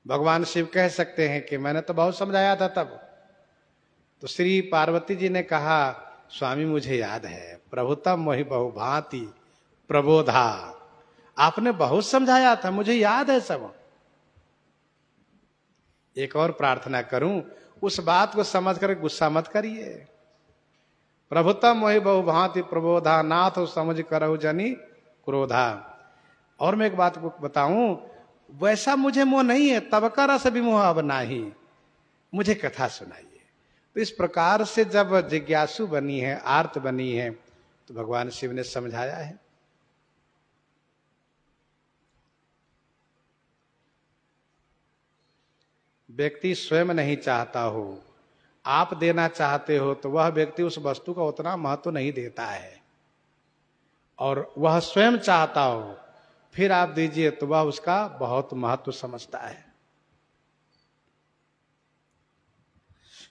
भगवान शिव कह सकते हैं कि मैंने तो बहुत समझाया था तब। तो श्री पार्वती जी ने कहा, स्वामी मुझे याद है, प्रभुतम मोहि बहुभांति प्रबोधा, आपने बहुत समझाया था, मुझे याद है सब। एक और प्रार्थना करूं, उस बात को समझ कर गुस्सा मत करिए। प्रभुतम मोहि बहुभांति प्रबोधा, नाथ समझ करहु जनी क्रोधा। और मैं एक बात को बताऊं, वैसा मुझे मोह नहीं है, तब का रस विमोह अब नाही, मुझे कथा सुनाइए। तो इस प्रकार से जब जिज्ञासु बनी है, आर्त बनी है, तो भगवान शिव ने समझाया है। व्यक्ति स्वयं नहीं चाहता हो, आप देना चाहते हो, तो वह व्यक्ति उस वस्तु का उतना महत्व नहीं देता है। और वह स्वयं चाहता हो, फिर आप दीजिए, तो वह उसका बहुत महत्व समझता है।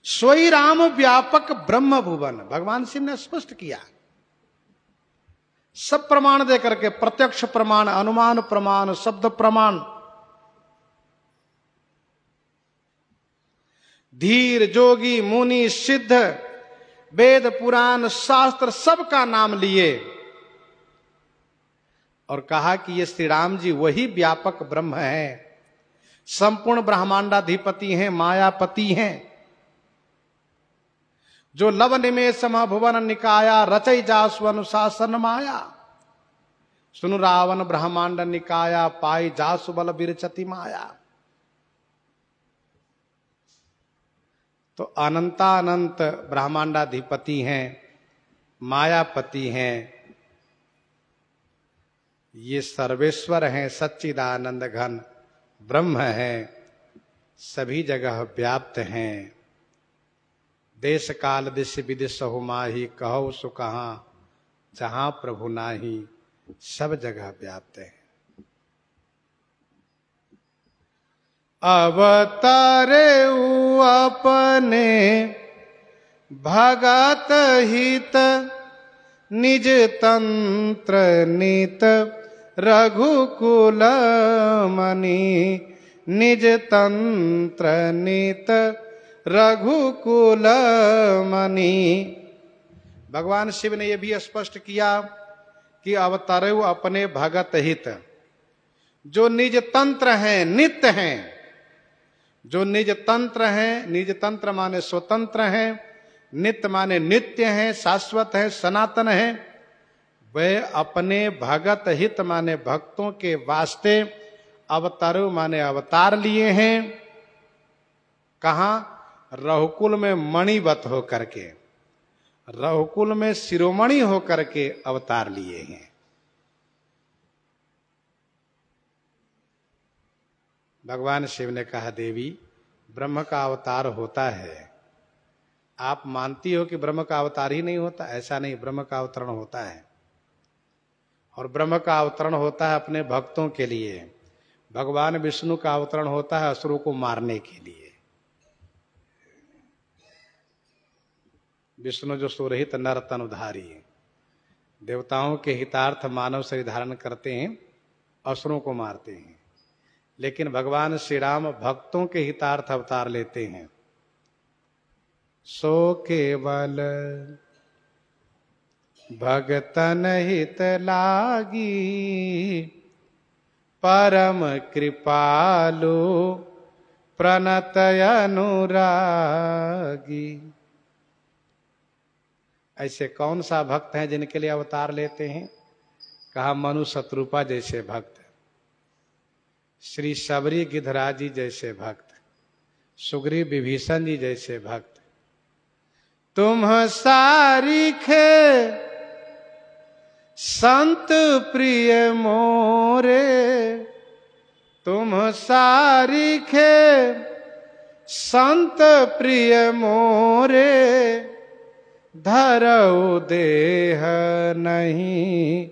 सोई राम व्यापक ब्रह्म भुवन, भगवान शिव ने स्पष्ट किया, सब प्रमाण देकर के, प्रत्यक्ष प्रमाण, अनुमान प्रमाण, शब्द प्रमाण, धीर, जोगी, मुनि, सिद्ध, वेद, पुराण, शास्त्र, सबका नाम लिए और कहा कि ये श्री राम जी वही व्यापक ब्रह्म है, संपूर्ण ब्रह्मांडाधिपति हैं, मायापति हैं, जो लव निमेष भुवन निकाया, रचई जासु अनुशासन माया। सुनु रावण ब्रह्मांड निकाया, पाई जासु बल बिरचति माया। तो अनंतानंत ब्रह्मांडाधिपति हैं, मायापति हैं, ये सर्वेश्वर हैं, सच्चिदानंद घन ब्रह्म हैं, सभी जगह व्याप्त हैं। देश काल दिश विदिश हो माही, कहो सो कहां जहां प्रभु नाही, सब जगह व्याप्त है। अवतारे अपने भगत हित, निज तंत्र नीत रघुकुल मणि, निज तंत्र नीत रघुकुल मणि। भगवान शिव ने यह भी स्पष्ट किया कि अवतारे अपने भगत हित, जो निज तंत्र हैं, नित्य हैं, जो निज तंत्र हैं, निज तंत्र माने स्वतंत्र हैं, नित्य माने नित्य हैं, शाश्वत हैं, सनातन हैं, वे अपने भगत हित माने भक्तों के वास्ते अवतारो माने अवतार लिए हैं। कहां? रघुकुल में मणिवत हो करके, रघुकुल में शिरोमणि होकर के अवतार लिए हैं। भगवान शिव ने कहा, देवी ब्रह्म का अवतार होता है, आप मानती हो कि ब्रह्म का अवतार ही नहीं होता? ऐसा नहीं, ब्रह्म का अवतरण होता है। और ब्रह्म का अवतरण होता है अपने भक्तों के लिए। भगवान विष्णु का अवतरण होता है असुरों को मारने के लिए। विष्णु जो सुरहित नर तनुधारी, देवताओं के हितार्थ मानव शरीर धारण करते हैं, असुरों को मारते हैं। लेकिन भगवान श्री राम भक्तों के हितार्थ अवतार लेते हैं। सो केवल भगतन हित लागी, परम कृपालु प्रणत अनुरागी। ऐसे कौन सा भक्त है जिनके लिए अवतार लेते हैं? कहा मनु शत्रुपा जैसे भक्त, श्री शबरी गिधराज जी जैसे भक्त, सुग्रीव विभीषण जी जैसे भक्त। तुम सारिखे संत प्रिय मोरे, तुम सारिखे संत प्रिय मोरे, धरऊ देह नहीं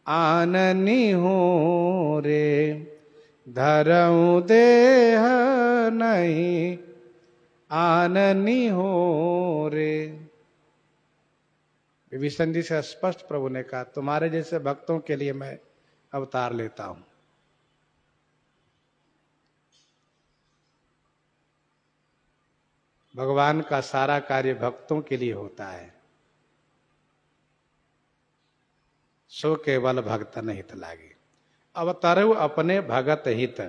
आननी हो रे, धरऊ देह नहीं आननी हो रे। विभीषण जी से स्पष्ट प्रभु ने कहा तुम्हारे जैसे भक्तों के लिए मैं अवतार लेता हूं। भगवान का सारा कार्य भक्तों के लिए होता है। सो केवल भक्त हित लागे, अवतारु अपने भगत हित।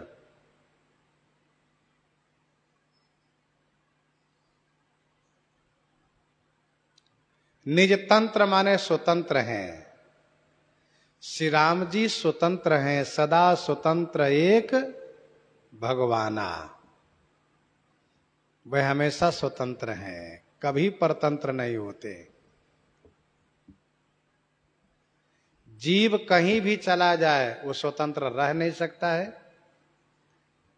निज तंत्र माने स्वतंत्र हैं। श्री राम जी स्वतंत्र हैं, सदा स्वतंत्र एक भगवाना। वह हमेशा स्वतंत्र हैं, कभी परतंत्र नहीं होते। जीव कहीं भी चला जाए वो स्वतंत्र रह नहीं सकता है,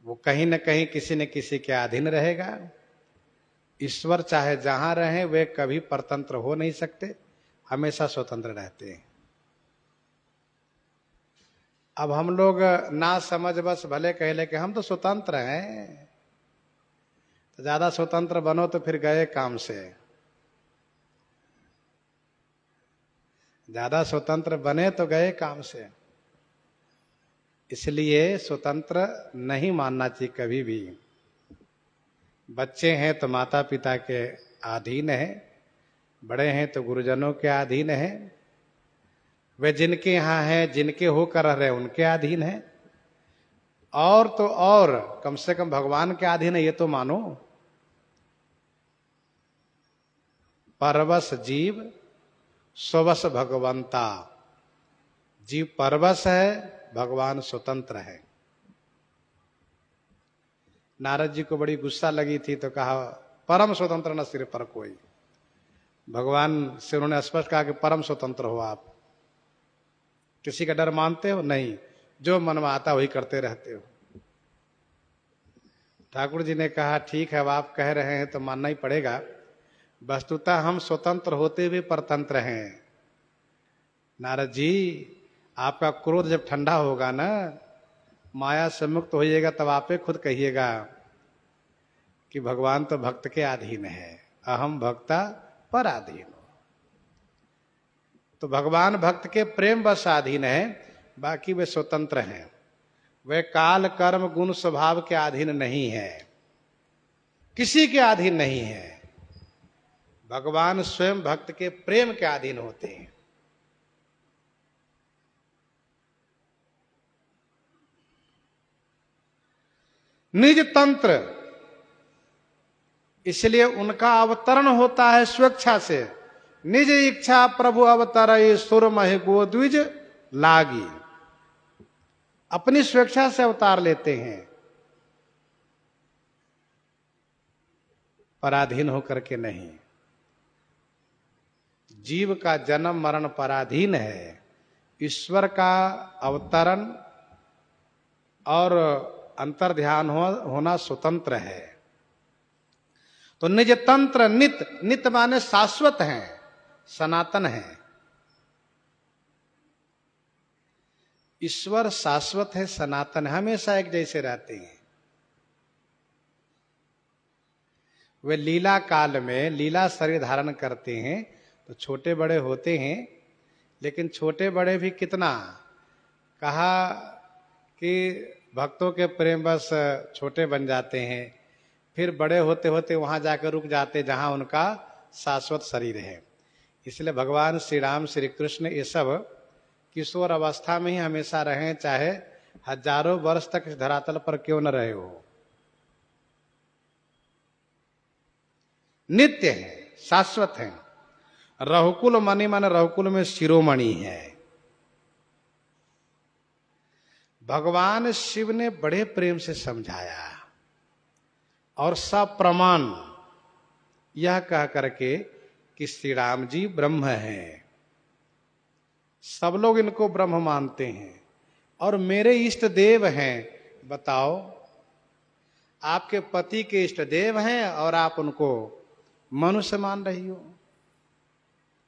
वो कहीं न कहीं किसी न किसी के अधीन रहेगा। ईश्वर चाहे जहां रहे वे कभी परतंत्र हो नहीं सकते, हमेशा स्वतंत्र रहते हैं। अब हम लोग ना समझ बस भले कह ले कि हम तो स्वतंत्र हैं, तो ज्यादा स्वतंत्र बनो तो फिर गए काम से। ज्यादा स्वतंत्र बने तो गए काम से। इसलिए स्वतंत्र नहीं मानना चाहिए कभी भी। बच्चे हैं तो माता पिता के अधीन हैं, बड़े हैं तो गुरुजनों के अधीन हैं। वे जिनके यहाँ हैं, जिनके होकर रह रहे उनके अधीन हैं। और तो और कम से कम भगवान के अधीन है ये तो मानो। परवश जीव स्ववश भगवंता। जीव परवश है, भगवान स्वतंत्र है। नारद जी को बड़ी गुस्सा लगी थी तो कहा परम स्वतंत्र न सिर पर कोई। भगवान से उन्होंने स्पष्ट कहा कि परम स्वतंत्र हो आप, किसी का डर मानते हो नहीं, जो मन में आता वही करते रहते हो। ठाकुर जी ने कहा ठीक है, अब आप कह रहे हैं तो मानना ही पड़ेगा। वस्तुतः हम स्वतंत्र होते हुए परतंत्र हैं। नारद जी आपका क्रोध जब ठंडा होगा ना, माया से मुक्त होइएगा, तब आपे खुद कहिएगा कि भगवान तो भक्त के अधीन है, अहम भक्ता पराधीन। तो भगवान भक्त के प्रेम बस अधीन है, बाकी वे स्वतंत्र हैं। वे काल कर्म गुण स्वभाव के अधीन नहीं है, किसी के अधीन नहीं है। भगवान स्वयं भक्त के प्रेम के अधीन होते हैं। निज तंत्र, इसलिए उनका अवतरण होता है स्वेच्छा से। निज इच्छा प्रभु अवतर सुर मह गोद्विज लागी, अपनी स्वेच्छा से अवतार लेते हैं, पराधीन होकर के नहीं। जीव का जन्म मरण पराधीन है, ईश्वर का अवतरण और अंतर्ध्यान होना स्वतंत्र है। तो निज तंत्र नित, नित माने शाश्वत हैं, सनातन हैं। ईश्वर शाश्वत है, सनातन, हमेशा एक जैसे रहते हैं। वे लीला काल में लीला शरीर धारण करते हैं तो छोटे बड़े होते हैं, लेकिन छोटे बड़े भी कितना, कहा कि भक्तों के प्रेम बस छोटे बन जाते हैं, फिर बड़े होते होते वहां जाकर रुक जाते जहां उनका शाश्वत शरीर है। इसलिए भगवान श्री राम श्री कृष्ण ये सब किशोर अवस्था में ही हमेशा रहे, चाहे हजारों वर्ष तक इस धरातल पर क्यों न रहे हो। नित्य है, शाश्वत है। रघुकुल मणि माने रघुकुल में शिरोमणि है। भगवान शिव ने बड़े प्रेम से समझाया और सब प्रमाण यह कह करके कि श्री राम जी ब्रह्म हैं, सब लोग इनको ब्रह्म मानते हैं और मेरे इष्ट देव हैं। बताओ, आपके पति के इष्ट देव हैं और आप उनको मनुष्य मान रही हो,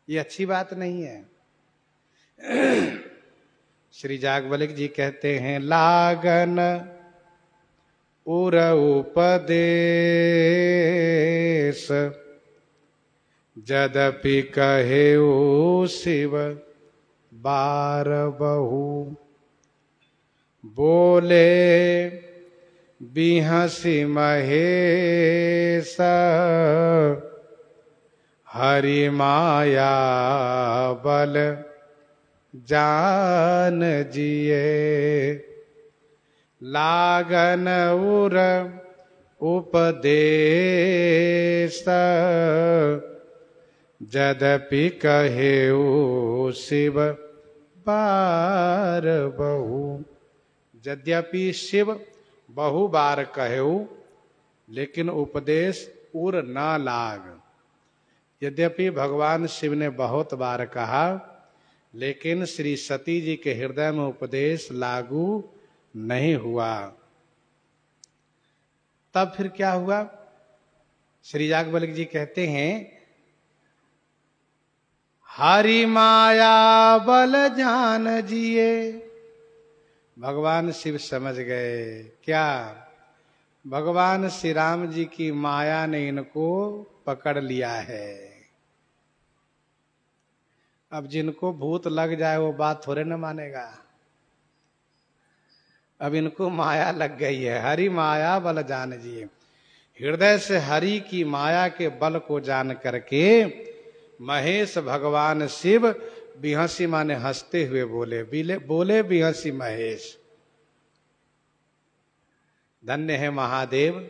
ये अच्छी बात नहीं है। श्री जागवलिक जी कहते हैं, लागन उर उपदेश जदपि कहे ओ शिव बार बहु, बोले बिहसी महेश हरि माया बल जान जिए। लागन उर उपदेश जदपि कहे ओ शिव बार बहु। यद्यपि शिव बहु बार कहेऊ, लेकिन उपदेश उर न लाग। यद्यपि भगवान शिव ने बहुत बार कहा, लेकिन श्री सती जी के हृदय में उपदेश लागू नहीं हुआ। तब फिर क्या हुआ? श्री याज्ञवल्क्य जी कहते हैं, हरि माया बल जान जिए। भगवान शिव समझ गए क्या? भगवान श्री राम जी की माया ने इनको पकड़ लिया है। अब जिनको भूत लग जाए वो बात थोड़े न मानेगा। अब इनको माया लग गई है। हरि माया बल जान जिए। हृदय से हरि की माया के बल को जान करके महेश भगवान शिव बिहसी माने हंसते हुए बोले बिहसी महेश। धन्य है महादेव,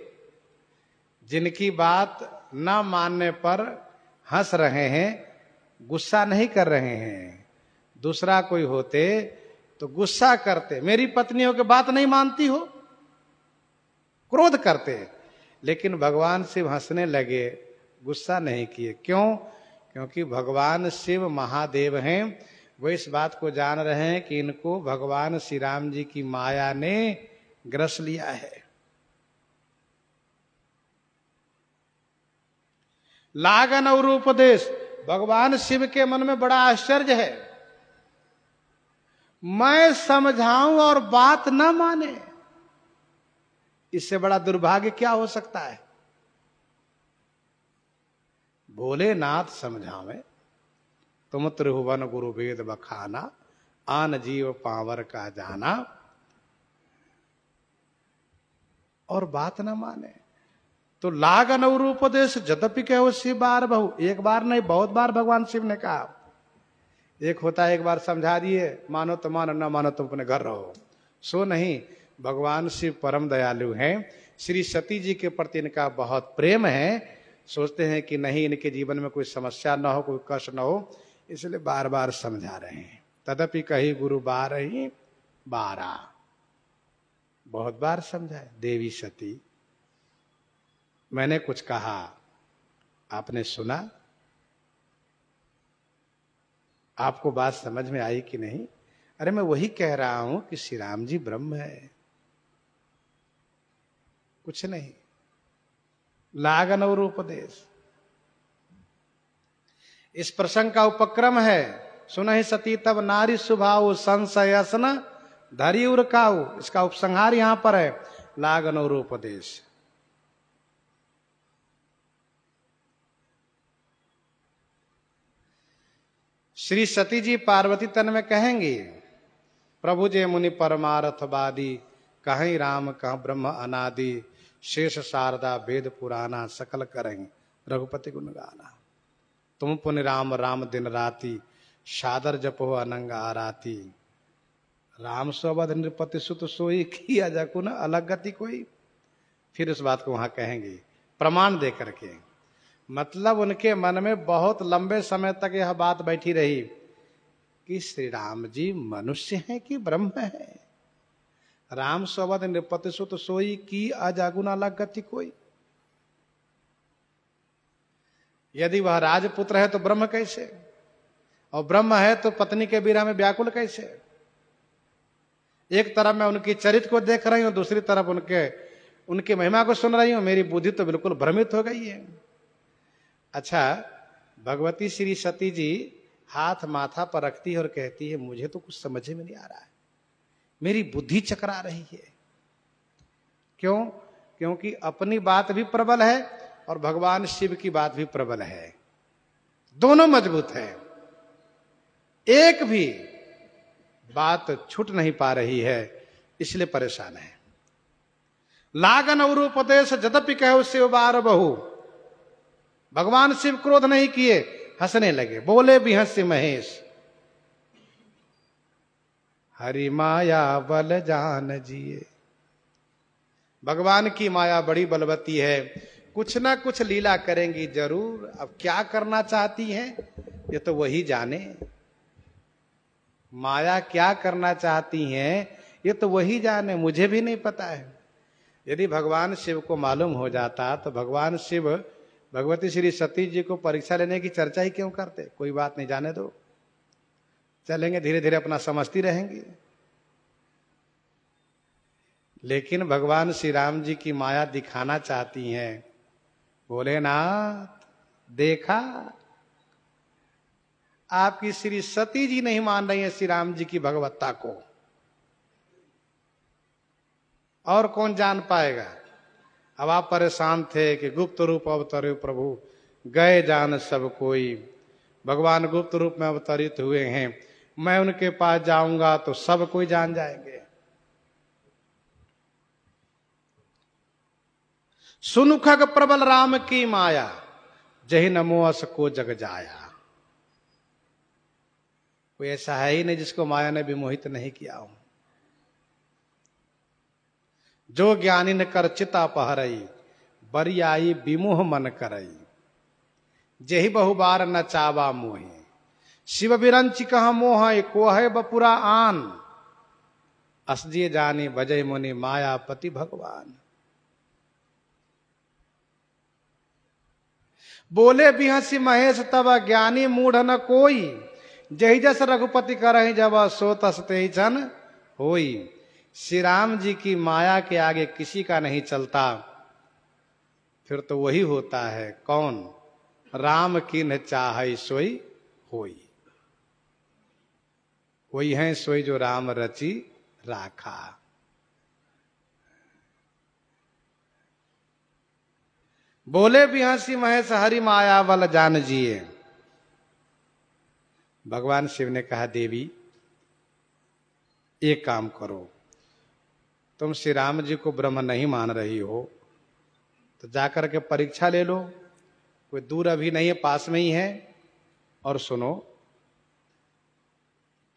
जिनकी बात न मानने पर हंस रहे हैं, गुस्सा नहीं कर रहे हैं। दूसरा कोई होते तो गुस्सा करते, मेरी पत्नियों की बात नहीं मानती हो, क्रोध करते। लेकिन भगवान शिव हंसने लगे, गुस्सा नहीं किए। क्यों? क्योंकि भगवान शिव महादेव हैं। वो इस बात को जान रहे हैं कि इनको भगवान श्री राम जी की माया ने ग्रस लिया है। लागन और उपदेश। भगवान शिव के मन में बड़ा आश्चर्य है, मैं समझाऊं और बात न माने, इससे बड़ा दुर्भाग्य क्या हो सकता है। भोलेनाथ समझावे, तुम त्रिभुवन गुरु वेद बखाना, आन जीव पावर का जाना, और बात न माने। तो लागन और उपदेश जदपि कहो शिव बार बहु। एक बार नहीं, बहुत बार भगवान शिव ने कहा। एक होता है एक बार समझा दिए, मानो तो मानो, न मानो तुम अपने घर रहो। सो नहीं, भगवान शिव परम दयालु हैं। श्री सती जी के प्रति इनका बहुत प्रेम है। सोचते हैं कि नहीं, इनके जीवन में कोई समस्या न हो, कोई कष्ट न हो, इसलिए बार बार समझा रहे हैं। तदपि कही गुरु बार ही बारा। बहुत बार समझाए। देवी सती, मैंने कुछ कहा, आपने सुना? आपको बात समझ में आई कि नहीं? अरे मैं वही कह रहा हूं कि श्री राम जी ब्रह्म है, कुछ नहीं। लागन और उपदेश। इस प्रसंग का उपक्रम है, सुनहि सती तब नारी सुभाऊ संशयसन धरी उर काऊ। इसका उपसंहार यहां पर है, लागन और उपदेश। श्री सती जी पार्वती तन में कहेंगी, प्रभु जे मुनि परमार्थवादी, कहीं राम कहाँ ब्रह्म अनादि, शेष शारदा वेद पुराना, सकल करें रघुपति गुण गाना। तुम पुनि राम राम दिन राति, सादर जपो अनंग आराती। राम सोबद नृपति सुत सोई, किया जाकु न अलग गति कोई। फिर उस बात को वहां कहेंगे प्रमाण दे करके। मतलब उनके मन में बहुत लंबे समय तक यह बात बैठी रही कि श्री राम जी मनुष्य हैं कि ब्रह्म है। राम सोबद नृपति सुत सोई, की अजागुन अलग गति कोई। यदि वह राजपुत्र है तो ब्रह्म कैसे, और ब्रह्म है तो पत्नी के विरह में व्याकुल कैसे। एक तरफ मैं उनकी चरित्र को देख रही हूं, दूसरी तरफ उनकी महिमा को सुन रही हूं, मेरी बुद्धि तो बिल्कुल भ्रमित हो गई है। अच्छा, भगवती श्री सती जी हाथ माथा पर रखती है और कहती है, मुझे तो कुछ समझ में नहीं आ रहा है, मेरी बुद्धि चकरा रही है। क्यों? क्योंकि अपनी बात भी प्रबल है और भगवान शिव की बात भी प्रबल है, दोनों मजबूत है। एक भी बात छूट नहीं पा रही है, इसलिए परेशान है। लागन और उपदेश जदपि कहो शिव बार बहु। भगवान शिव क्रोध नहीं किए, हंसने लगे, बोले भी हंस्य महेश। हरि माया बल जान जिए। भगवान की माया बड़ी बलवती है, कुछ ना कुछ लीला करेंगी जरूर। अब क्या करना चाहती हैं ये तो वही जाने। माया क्या करना चाहती हैं ये तो वही जाने, मुझे भी नहीं पता है। यदि भगवान शिव को मालूम हो जाता तो भगवान शिव भगवती श्री सती जी को परीक्षा लेने की चर्चा ही क्यों करते। कोई बात नहीं, जाने दो, चलेंगे धीरे धीरे अपना समझती रहेंगी। लेकिन भगवान श्री राम जी की माया दिखाना चाहती हैं। भोलेनाथ देखा, आपकी श्री सती जी नहीं मान रही है श्री राम जी की भगवत्ता को, और कौन जान पाएगा। अब आप परेशान थे कि गुप्त रूप अवतरे प्रभु, गए जान सब कोई। भगवान गुप्त रूप में अवतरित हुए हैं, मैं उनके पास जाऊंगा तो सब कोई जान जाएंगे। सुनु खग प्रबल राम की माया, जही नमो अस को जग जाया। कोई ऐसा है ही नहीं जिसको माया ने विमोहित नहीं किया हो। जो ज्ञानी न कर चिता पहरई, बरियाई विमोह मन करई। जेहि बहुबार न चावा मोहे, शिव बिरंच कह मोह को है बपुरा आन। असजिए जानी बजय मुनि मायापति भगवान। बोले बिहसी महेश तब ज्ञानी मूढ़ न कोई। जही जस रघुपति करहि जब सो तस तेहि जन होई। श्री राम जी की माया के आगे किसी का नहीं चलता, फिर तो वही होता है। कौन? राम की न चाहे सोई होई। वही है सोई जो राम रचि राखा। बोले बिहसी महेश हरि माया बल जान जिए। भगवान शिव ने कहा, देवी एक काम करो, तुम श्री राम जी को ब्रह्म नहीं मान रही हो तो जाकर के परीक्षा ले लो। कोई दूर अभी नहीं है, पास में ही है। और सुनो,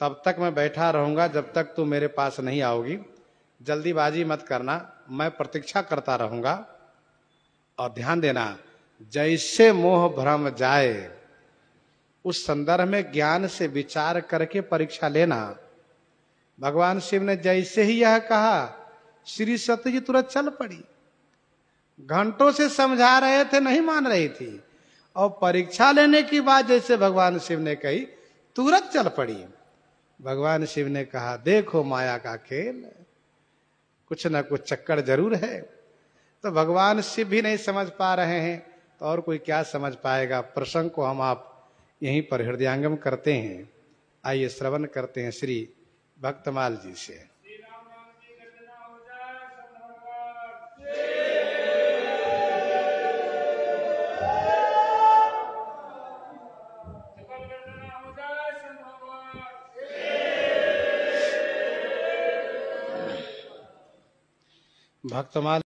तब तक मैं बैठा रहूंगा जब तक तू मेरे पास नहीं आओगी। जल्दीबाजी मत करना, मैं प्रतीक्षा करता रहूंगा। और ध्यान देना, जैसे मोह भ्रम जाए उस संदर्भ में ज्ञान से विचार करके परीक्षा लेना। भगवान शिव ने जैसे ही यह कहा, श्री सती जी तुरंत चल पड़ी। घंटों से समझा रहे थे, नहीं मान रही थी, और परीक्षा लेने की बात जैसे भगवान शिव ने कही, तुरंत चल पड़ी। भगवान शिव ने कहा, देखो माया का खेल, कुछ ना कुछ चक्कर जरूर है। तो भगवान शिव भी नहीं समझ पा रहे हैं तो और कोई क्या समझ पाएगा। प्रसंग को हम आप यहीं पर हृदयांगम करते हैं। आइए श्रवण करते हैं श्री भक्तमाल जी से। भक्तमाल